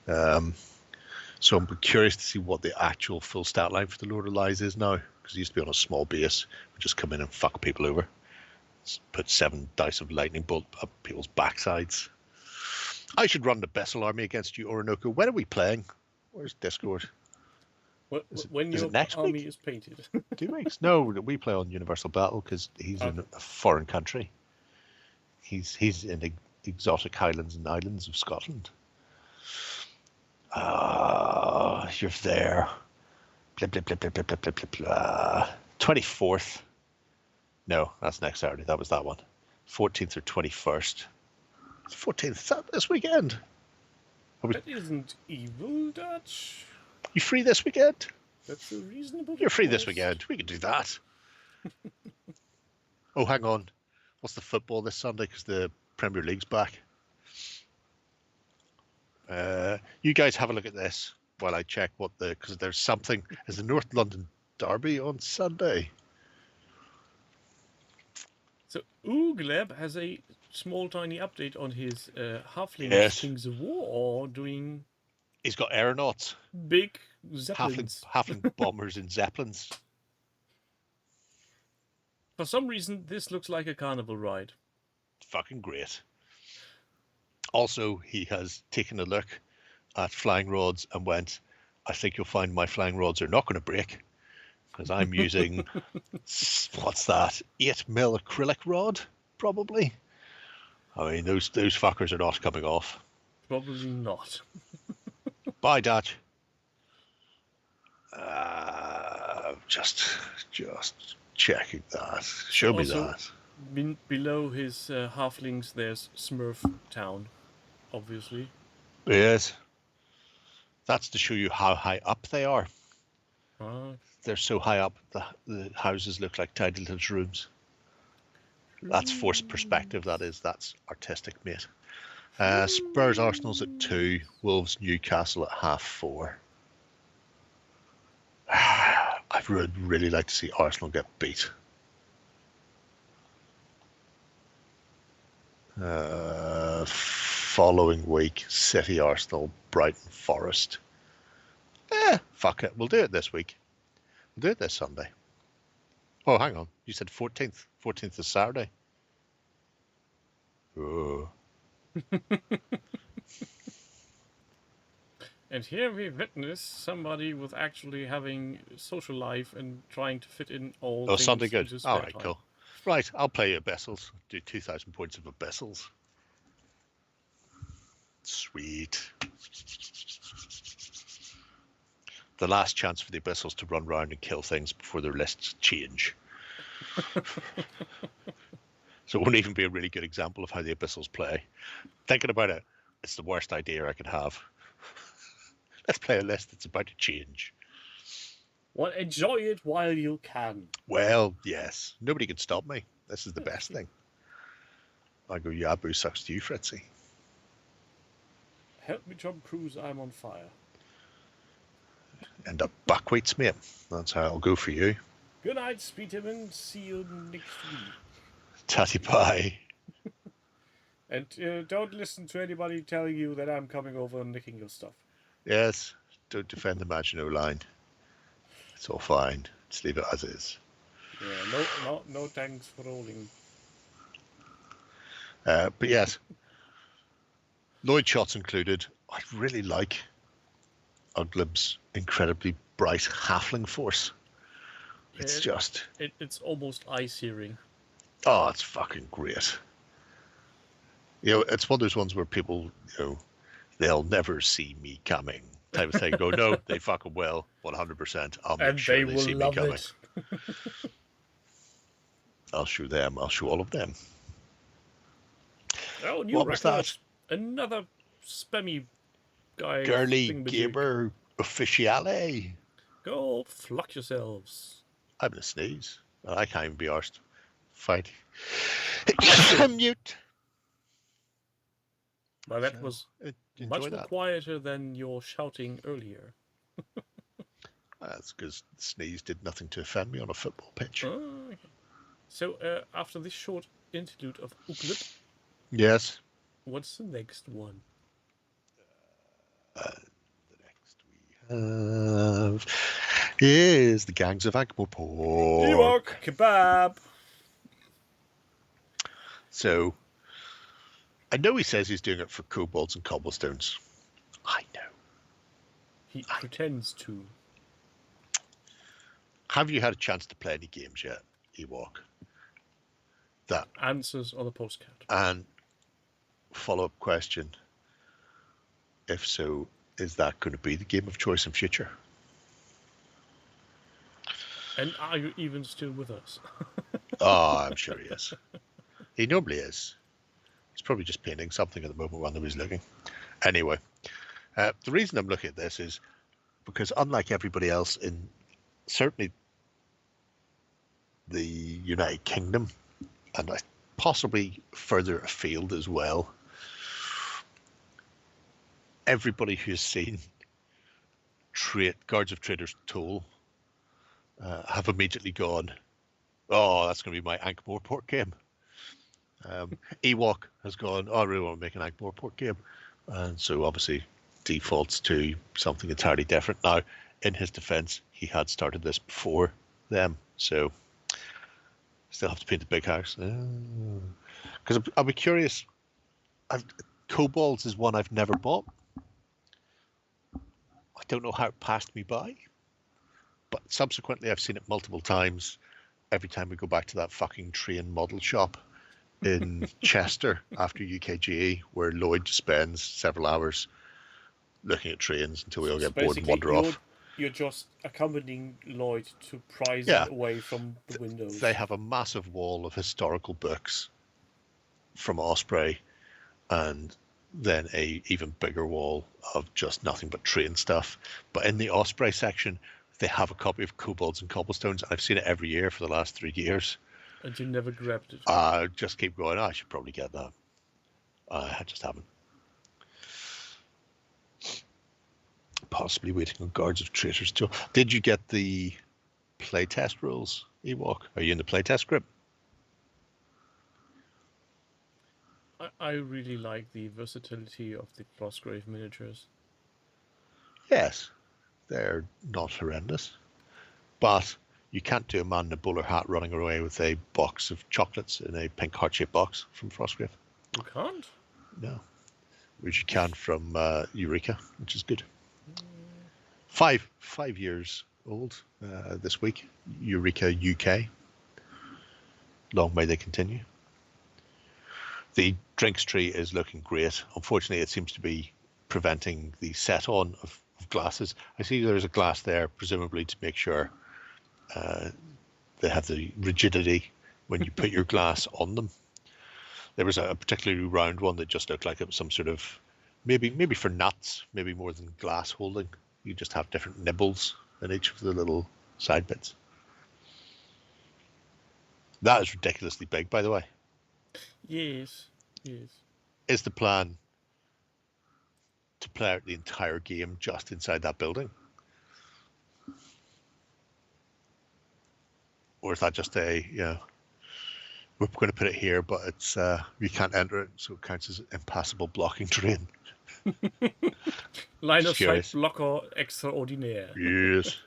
So I'm curious to see what the actual full stat line for the Lord of Lies is now, because it used to be on a small base. We just come in and fuck people over. Put 7 dice of lightning bolt up people's backsides. I should run the Bessel army against you, Orinoco. When are we playing? Where's Discord? When is your it next army week? is painted. 2 weeks? No, we play on Universal Battle because he's in a foreign country. He's in the exotic highlands and islands of Scotland. You're there. Blah, blah, blah, blah, blah, blah, blah, blah. 24th. No, that's next Saturday. That was that one. 14th or 21st. 14th. Is that this weekend? That isn't evil, Dutch. You free this weekend? That's a reasonable You're free this request. weekend. We can do that. Oh, hang on. What's the football this Sunday? Because the Premier League's back. You guys have a look at this while I check because there's something. Is the North London Derby on Sunday? So Ugleb has a small tiny update on his halfling Yes. Kings of War doing He's got aeronauts, big zeppelins. halfling bombers and zeppelins. For some reason, this looks like a carnival ride. Fucking great. Also, he has taken a look at flying rods and went, I think you'll find my flying rods are not going to break because I'm using, what's that, 8mm acrylic rod, probably. I mean, those fuckers are not coming off. Probably not. Bye, Dutch. Just checking that. Show me Also, that. Below his halflings, there's Smurf Town, obviously. Yes. That's to show you how high up they are. They're so high up, the houses look like tiny little rooms. That's forced perspective, that is. That's artistic, mate. Spurs Arsenal's at 2, Wolves Newcastle at 4:30. I would really like to see Arsenal get beat. Following week, City, Arsenal, Brighton, Forest. Fuck it. We'll do it this week. We'll do it this Sunday. Oh, hang on. You said 14th. 14th is Saturday. Oh. And here we witness somebody with actually having social life and trying to fit in all things Sunday good. into spare All right, time. cool. Right, I'll play you Abyssals. Do 2,000 points of Abyssals. Sweet. The last chance for the Abyssals to run around and kill things before their lists change. So it won't even be a really good example of how the Abyssals play. Thinking about it, it's the worst idea I could have. Let's play a list that's about to change. Well, enjoy it while you can. Well, yes. Nobody can stop me. This is the best thing. I go, Yabu sucks to you, Fritzy. Help me, Tom Cruise, I'm on fire. End up buckwheats, mate. That's how I'll go for you. Good night, Speeterman. See you next week. Tatty pie. And don't listen to anybody telling you that I'm coming over and nicking your stuff. Yes. Don't defend the Maginot Line. It's all fine. Just leave it as is. Yeah, no thanks for rolling. But yes. Lloyd shots included. I really like Uglib's incredibly bright halfling force. It's just... It's almost eye-searing. Oh, it's fucking great. You know, it's one of those ones where people, you know, they'll never see me coming type of thing. Go, no, they fucking will, 100%. I'll make sure they see me coming. I'll show them. I'll show all of them. Oh, new What was record. that? Another spammy guy. Girly thingamajig. Gamer Officiale. Go flock yourselves. I'm gonna sneeze. I can't even be arsed. Fight. Mute. Well, that was Enjoy much more that. quieter than your shouting earlier. That's because the sneeze did nothing to offend me on a football pitch. Oh, okay. So, after this short interlude of Uglip, Yes. what's the next one? The next we have is the Gangs of Ankh-Morpork. Ewok kebab. So, I know he says he's doing it for kobolds and cobblestones. I know. He pretends to. Have you had a chance to play any games yet, Ewok? That Answers on a postcard. and follow-up question. If so, is that going to be the game of choice in future? And are you even still with us? Oh, I'm sure he is. He normally is. He's probably just painting something at the moment while nobody's looking. Anyway, the reason I'm looking at this is because unlike everybody else in certainly the United Kingdom, and possibly further afield as well, everybody who's seen Guards of Trader's Toll have immediately gone, oh, that's going to be my Ankh-Morpork game. Ewok has gone, oh, I really want to make an Ankh-Morpork game. And so obviously defaults to something entirely different. Now, in his defense, he had started this before them. So still have to paint the big house. Because I'll be curious. Kobolds is one I've never bought. I don't know how it passed me by. But subsequently, I've seen it multiple times. Every time we go back to that fucking train model shop in Chester after UKGE, where Lloyd spends several hours looking at trains until we all get bored and wander off. You're just accompanying Lloyd to prise Yeah. it away from the windows. They have a massive wall of historical books from Osprey, and then a even bigger wall of just nothing but train stuff. But in the Osprey section, they have a copy of Kobolds and Cobblestones, and I've seen it every year for the last 3 years. And you never grabbed it. I just keep going, I should probably get that. I just haven't. Possibly waiting on Guards of Traitors too. Did you get the playtest rules, Ewok? Are you in the playtest group? I really like the versatility of the Frostgrave miniatures. Yes, they're not horrendous. But you can't do a man in a bowler hat running away with a box of chocolates in a pink heart-shaped box from Frostgrave. You can't? No. Which you can from Eureka, which is good. 5 years old this week. Eureka UK. Long may they continue. The drinks tree is looking great. Unfortunately, it seems to be preventing the set-on of glasses. I see there's a glass there, presumably to make sure they have the rigidity when you put your glass on them. There was a particularly round one that just looked like it was some sort of, maybe for nuts, maybe more than glass holding. You just have different nibbles in each of the little side bits. That is ridiculously big, by the way. Yes. Is the plan to play out the entire game just inside that building? Or is that just we're going to put it here, but it's we can't enter it, so it counts as impassable blocking terrain. Line Just of curious. sight blocker extraordinaire. Yes.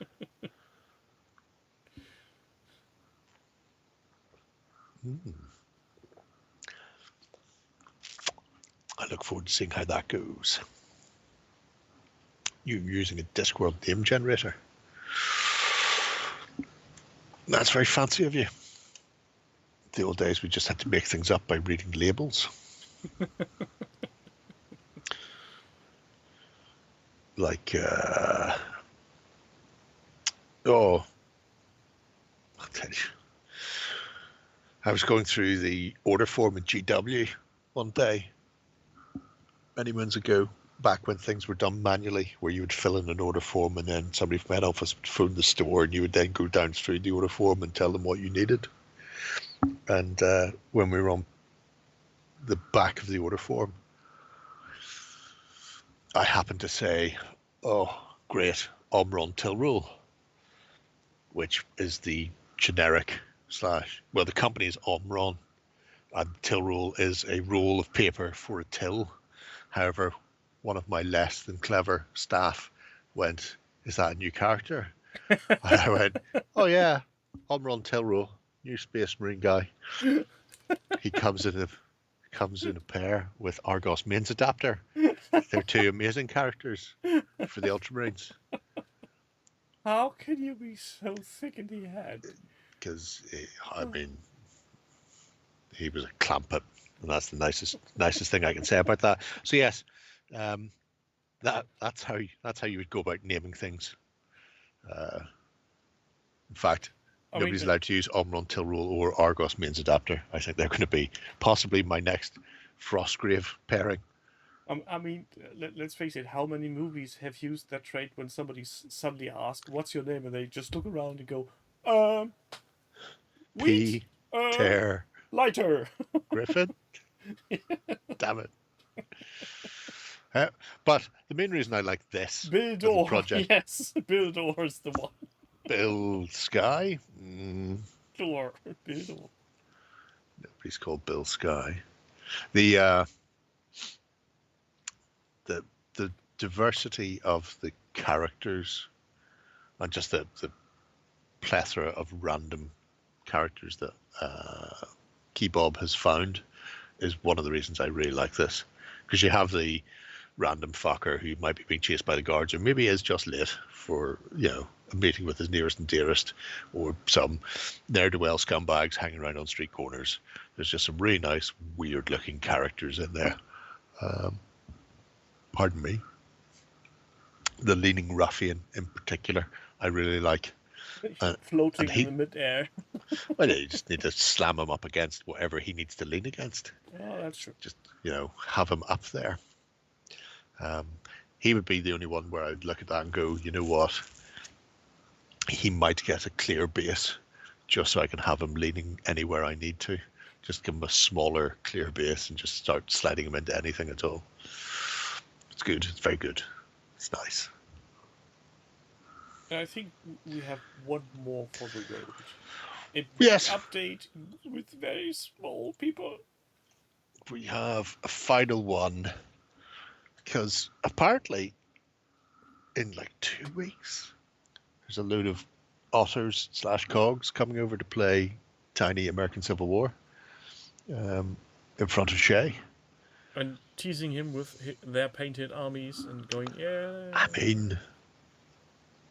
I look forward to seeing how that goes. You're using a Discworld name generator. That's very fancy of you. The old days we just had to make things up by reading labels. Like, I'll tell you. I was going through the order form in GW one day, many moons ago, back when things were done manually, where you would fill in an order form and then somebody from head office would phone the store and you would then go down through the order form and tell them what you needed. And when we were on the back of the order form, I happened to say, oh, great, Omron Till Rule, which is the generic well, the company is Omron, and till roll is a roll of paper for a till. However, one of my less than clever staff went, "Is that a new character?" And I went, "Oh yeah, Omron till roll, new Space Marine guy. He comes in a pair with Argos mains adapter. They're two amazing characters for the Ultramarines." How can you be so thick in the head? Because I mean, he was a clampet, and that's the nicest thing I can say about that. So yes, that's how you would go about naming things. In fact, nobody's allowed to use Omron till roll or Argos mains adapter. I think they're going to be possibly my next Frostgrave pairing. I mean, let's face it. How many movies have used that trait when somebody suddenly asks, "What's your name?" and they just look around and go, wheat, Peter lighter, Griffin." Damn it. But the main reason I like this Bildor. project, Yes, Bildor is the one. Bill Sky. Bildor. Nobody's called Bill Sky. The diversity of the characters and just the plethora of random characters that Keybob has found is one of the reasons I really like this. Because you have the random fucker who might be being chased by the guards, or maybe is just late for, a meeting with his nearest and dearest, or some ne'er-do-well scumbags hanging around on street corners. There's just some really nice, weird-looking characters in there. Pardon me. The leaning ruffian, in particular, I really like. Floating in the mid-air. Well, you just need to slam him up against whatever he needs to lean against. Oh, that's true. Just, have him up there. He would be the only one where I'd look at that and go, you know what? He might get a clear base just so I can have him leaning anywhere I need to. Just give him a smaller, clear base and just start sliding him into anything at all. It's good. It's very good. It's nice. I think we have one more for the road. A big Yes. update with very small people. We have a final one. Because apparently, in like 2 weeks, there's a load of otters / cogs coming over to play Tiny American Civil War in front of Shay. And teasing him with their painted armies and going, yeah. I mean,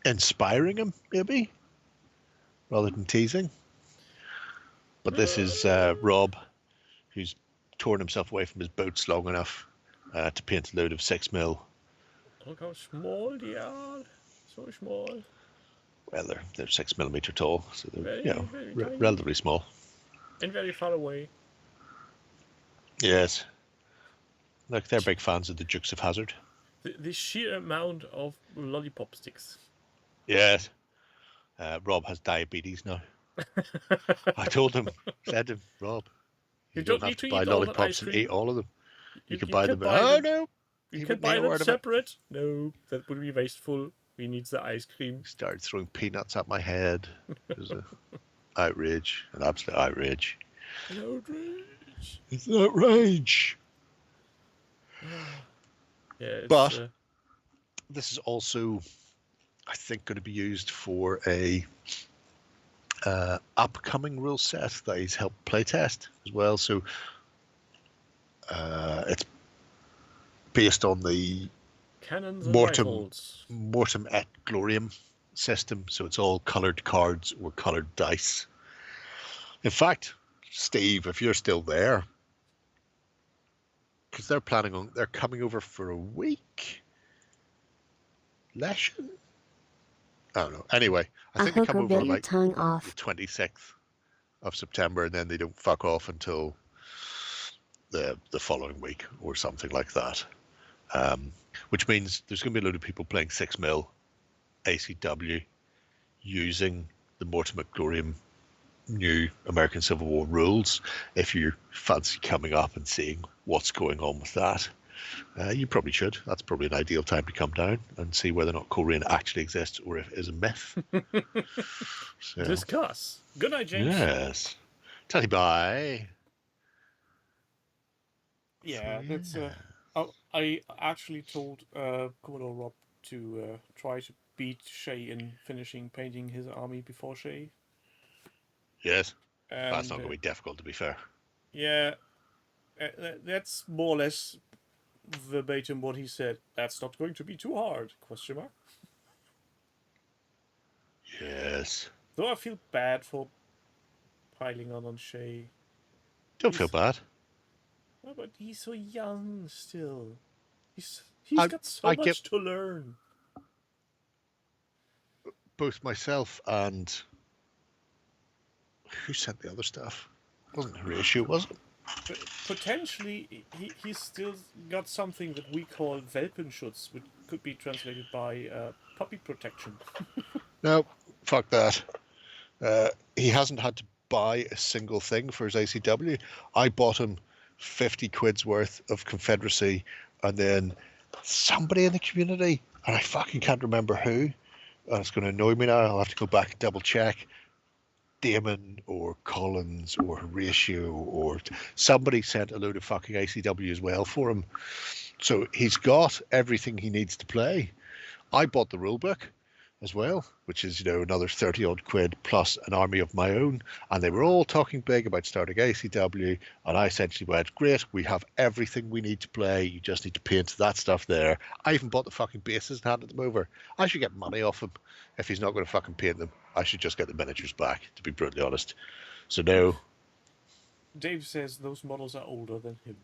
inspiring him, maybe, rather than teasing. But this is Rob, who's torn himself away from his boats long enough to paint a load of 6mm. Look how small they are. So small. Well, they're 6mm tall, so they're Very tiny. relatively small. And very far away. Yes. Look, they're big fans of the Dukes of Hazzard. The sheer amount of lollipop sticks. Yes. Rob has diabetes now. I told him, said to him, Rob, you don't have to buy lollipops and eat all of them. You can buy them. Oh, no. You can buy them separate. No, that would be wasteful. We need the ice cream. Started throwing peanuts at my head. It was an outrage, an absolute outrage. An outrage. It's an outrage. Yeah, but this is also, I think, going to be used for a upcoming rule set that he's helped playtest as well. So it's based on the Cannons and rifles. Mortem et Gloriam system. So it's all coloured cards or coloured dice. In fact, Steve, if you're still there, because they're coming over for a week. Lesson? I don't know. Anyway, I think they come over like the 26th of September, and then they don't fuck off until the following week or something like that. Which means there's going to be a load of people playing 6mm ACW using the Mortem et Gloriam new American Civil War rules, if you fancy coming up and seeing what's going on with that. You probably should. That's probably an ideal time to come down and see whether or not Coleraine actually exists or if it is a myth. So, Discuss. Good night, James. yes. Tally bye. Yeah, So, that's. yeah. I actually told Commodore Rob to try to beat Shay in finishing painting his army before Shay. Yes. And That's not going to be difficult, to be fair. yeah, that's more or less verbatim what he said. That's not going to be too hard? Question mark. Yes. Though I feel bad for piling on Shay. Don't feel bad. Oh, but he's so young still. He's got so I much get to learn. both myself and who sent the other stuff? It wasn't Horatio, was it? But potentially, he's still got something that we call Welpenschutz, which could be translated by puppy protection. No, fuck that. He hasn't had to buy a single thing for his ACW. I bought him 50 quid's worth of Confederacy, and then somebody in the community, and I fucking can't remember who, and it's going to annoy me now. I'll have to go back and double check. Damon or Collins or Horatio or somebody sent a load of fucking ACW as well for him. So he's got everything he needs to play. I bought the rulebook as well, which is, another 30 odd quid plus an army of my own. And they were all talking big about starting ACW. And I essentially went, great, we have everything we need to play. You just need to paint that stuff there. I even bought the fucking bases and handed them over. I should get money off him if he's not going to fucking paint them. I should just get the miniatures back, to be brutally honest. So no. Dave says those models are older than him.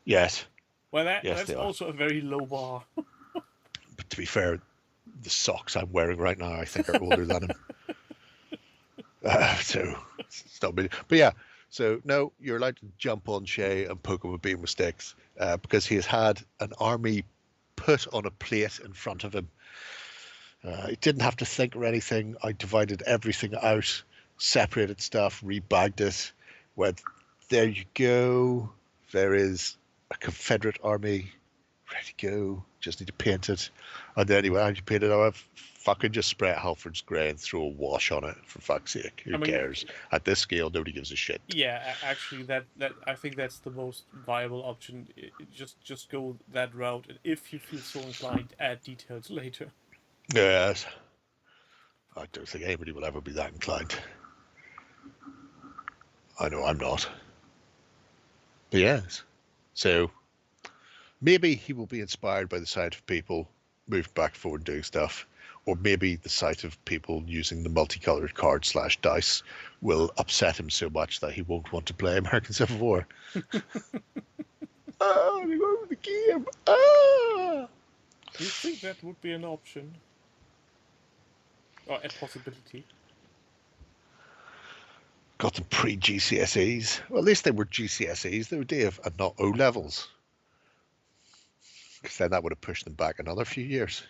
Yes. Well, Yes, that's also a very low bar. But to be fair, the socks I'm wearing right now, I think, are older than him. So it's not me. But yeah, so no, you're allowed to jump on Shay and poke him with beam with sticks because he has had an army put on a plate in front of him. He didn't have to think or anything. I divided everything out, separated stuff, rebagged it, went, there you go. There is a Confederate army ready to go. Just need to paint it. And then anyway, how do you paint it? I fucking just spray it Halford's grey and throw a wash on it, for fuck's sake. Who cares? At this scale, nobody gives a shit. Yeah, actually, that I think that's the most viable option. Just go that route, and if you feel so inclined, add details later. Yes. I don't think anybody will ever be that inclined. I know I'm not. But yes. So maybe he will be inspired by the sight of people moving back and forward doing stuff. Or maybe the sight of people using the multicolored card / dice will upset him so much that he won't want to play American Civil War. Oh, they go over the game. Ah! You think that would be an option? Or a possibility? Got them pre-GCSEs. Well, at least they were GCSEs, they were Dave, and not O-levels. Because then that would have pushed them back another few years.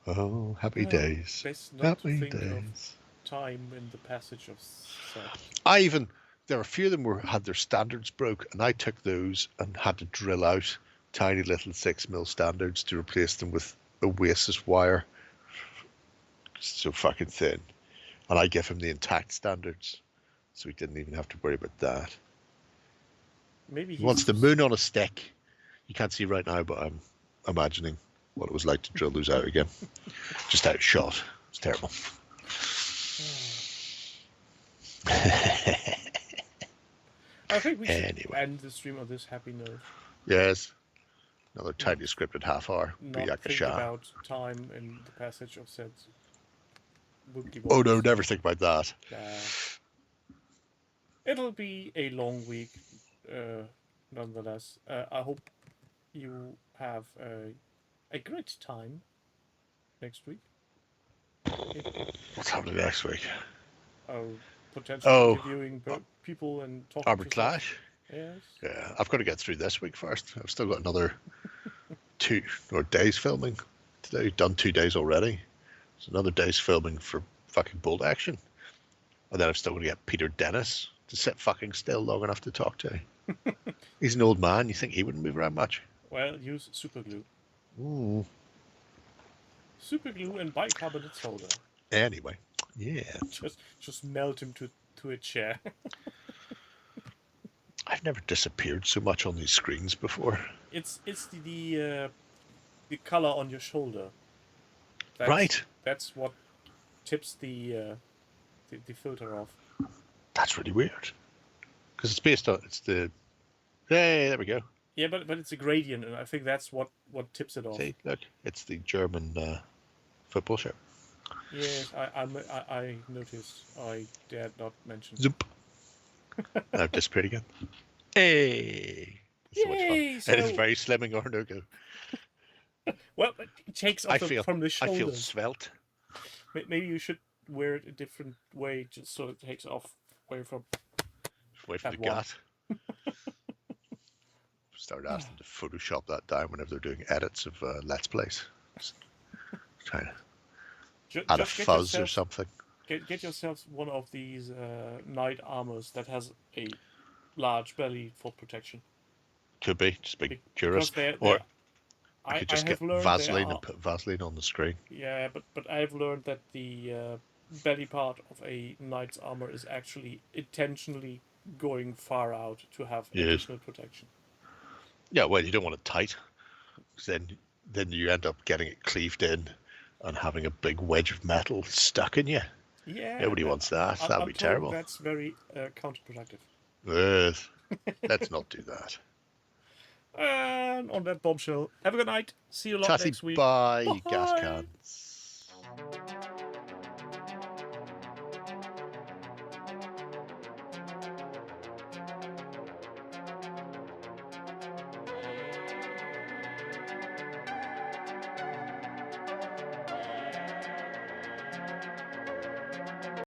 Oh, happy days. Best not Happy to think days. of time in the passage of set. There were a few of them had their standards broke, and I took those and had to drill out tiny little 6mm standards to replace them with Oasis wire. So fucking thin. And I gave him the intact standards, so he didn't even have to worry about that. Maybe he wants the moon on a stick. You can't see right now, but I'm imagining what it was like to drill those out again. Just out of shot. It's terrible. I think we should end the stream on this happy note. Yes. Another tightly scripted half hour. Not think about time in the passage of sets. Oh no, never think about that. It'll be a long week, nonetheless. I hope you have a great time next week. What's happening next week? Potentially interviewing people and talking Arbor Clash? Yes. Yeah, I've got to get through this week first. I've still got another 2 days filming today. Done 2 days already. It's another day's filming for fucking Bolt Action. And then I'm still going to get Peter Dennis to sit fucking still long enough to talk to. He's an old man. You think he wouldn't move around much? Well, use super glue. Ooh. Super glue and bicarbonate soda. Anyway, yeah. Just melt him to a chair. I've never disappeared so much on these screens before. It's the color on your shoulder. Right. That's what tips the filter off. That's really weird. Because it's based on Hey, there we go. Yeah, but it's a gradient, and I think that's what tips it off. See, look, it's the German football shirt. Yes, I noticed. I dared not mention. Zoop. I've disappeared again. Hey, it's so much fun. So... It is very slimming Ornogo. Well, it takes off from the shoulders. I feel svelte. Maybe you should wear it a different way, just so it takes off away from. Away from the gut. Start asking them to Photoshop that down whenever they're doing edits of Let's Plays. Trying to add a fuzz or something. Get yourself one of these knight armors that has a large belly for protection. Could be just big curious, or I could just get Vaseline and put Vaseline on the screen. Yeah, but I've learned that the belly part of a knight's armor is actually intentionally going far out to have additional protection. Yeah, well, you don't want it tight, because then you end up getting it cleaved in and having a big wedge of metal stuck in you. Yeah. Nobody wants that. That would be terrible. That's very counterproductive. Yes. Let's not do that. And on that bombshell, have a good night. See you a lot next week. Bye, you gas can.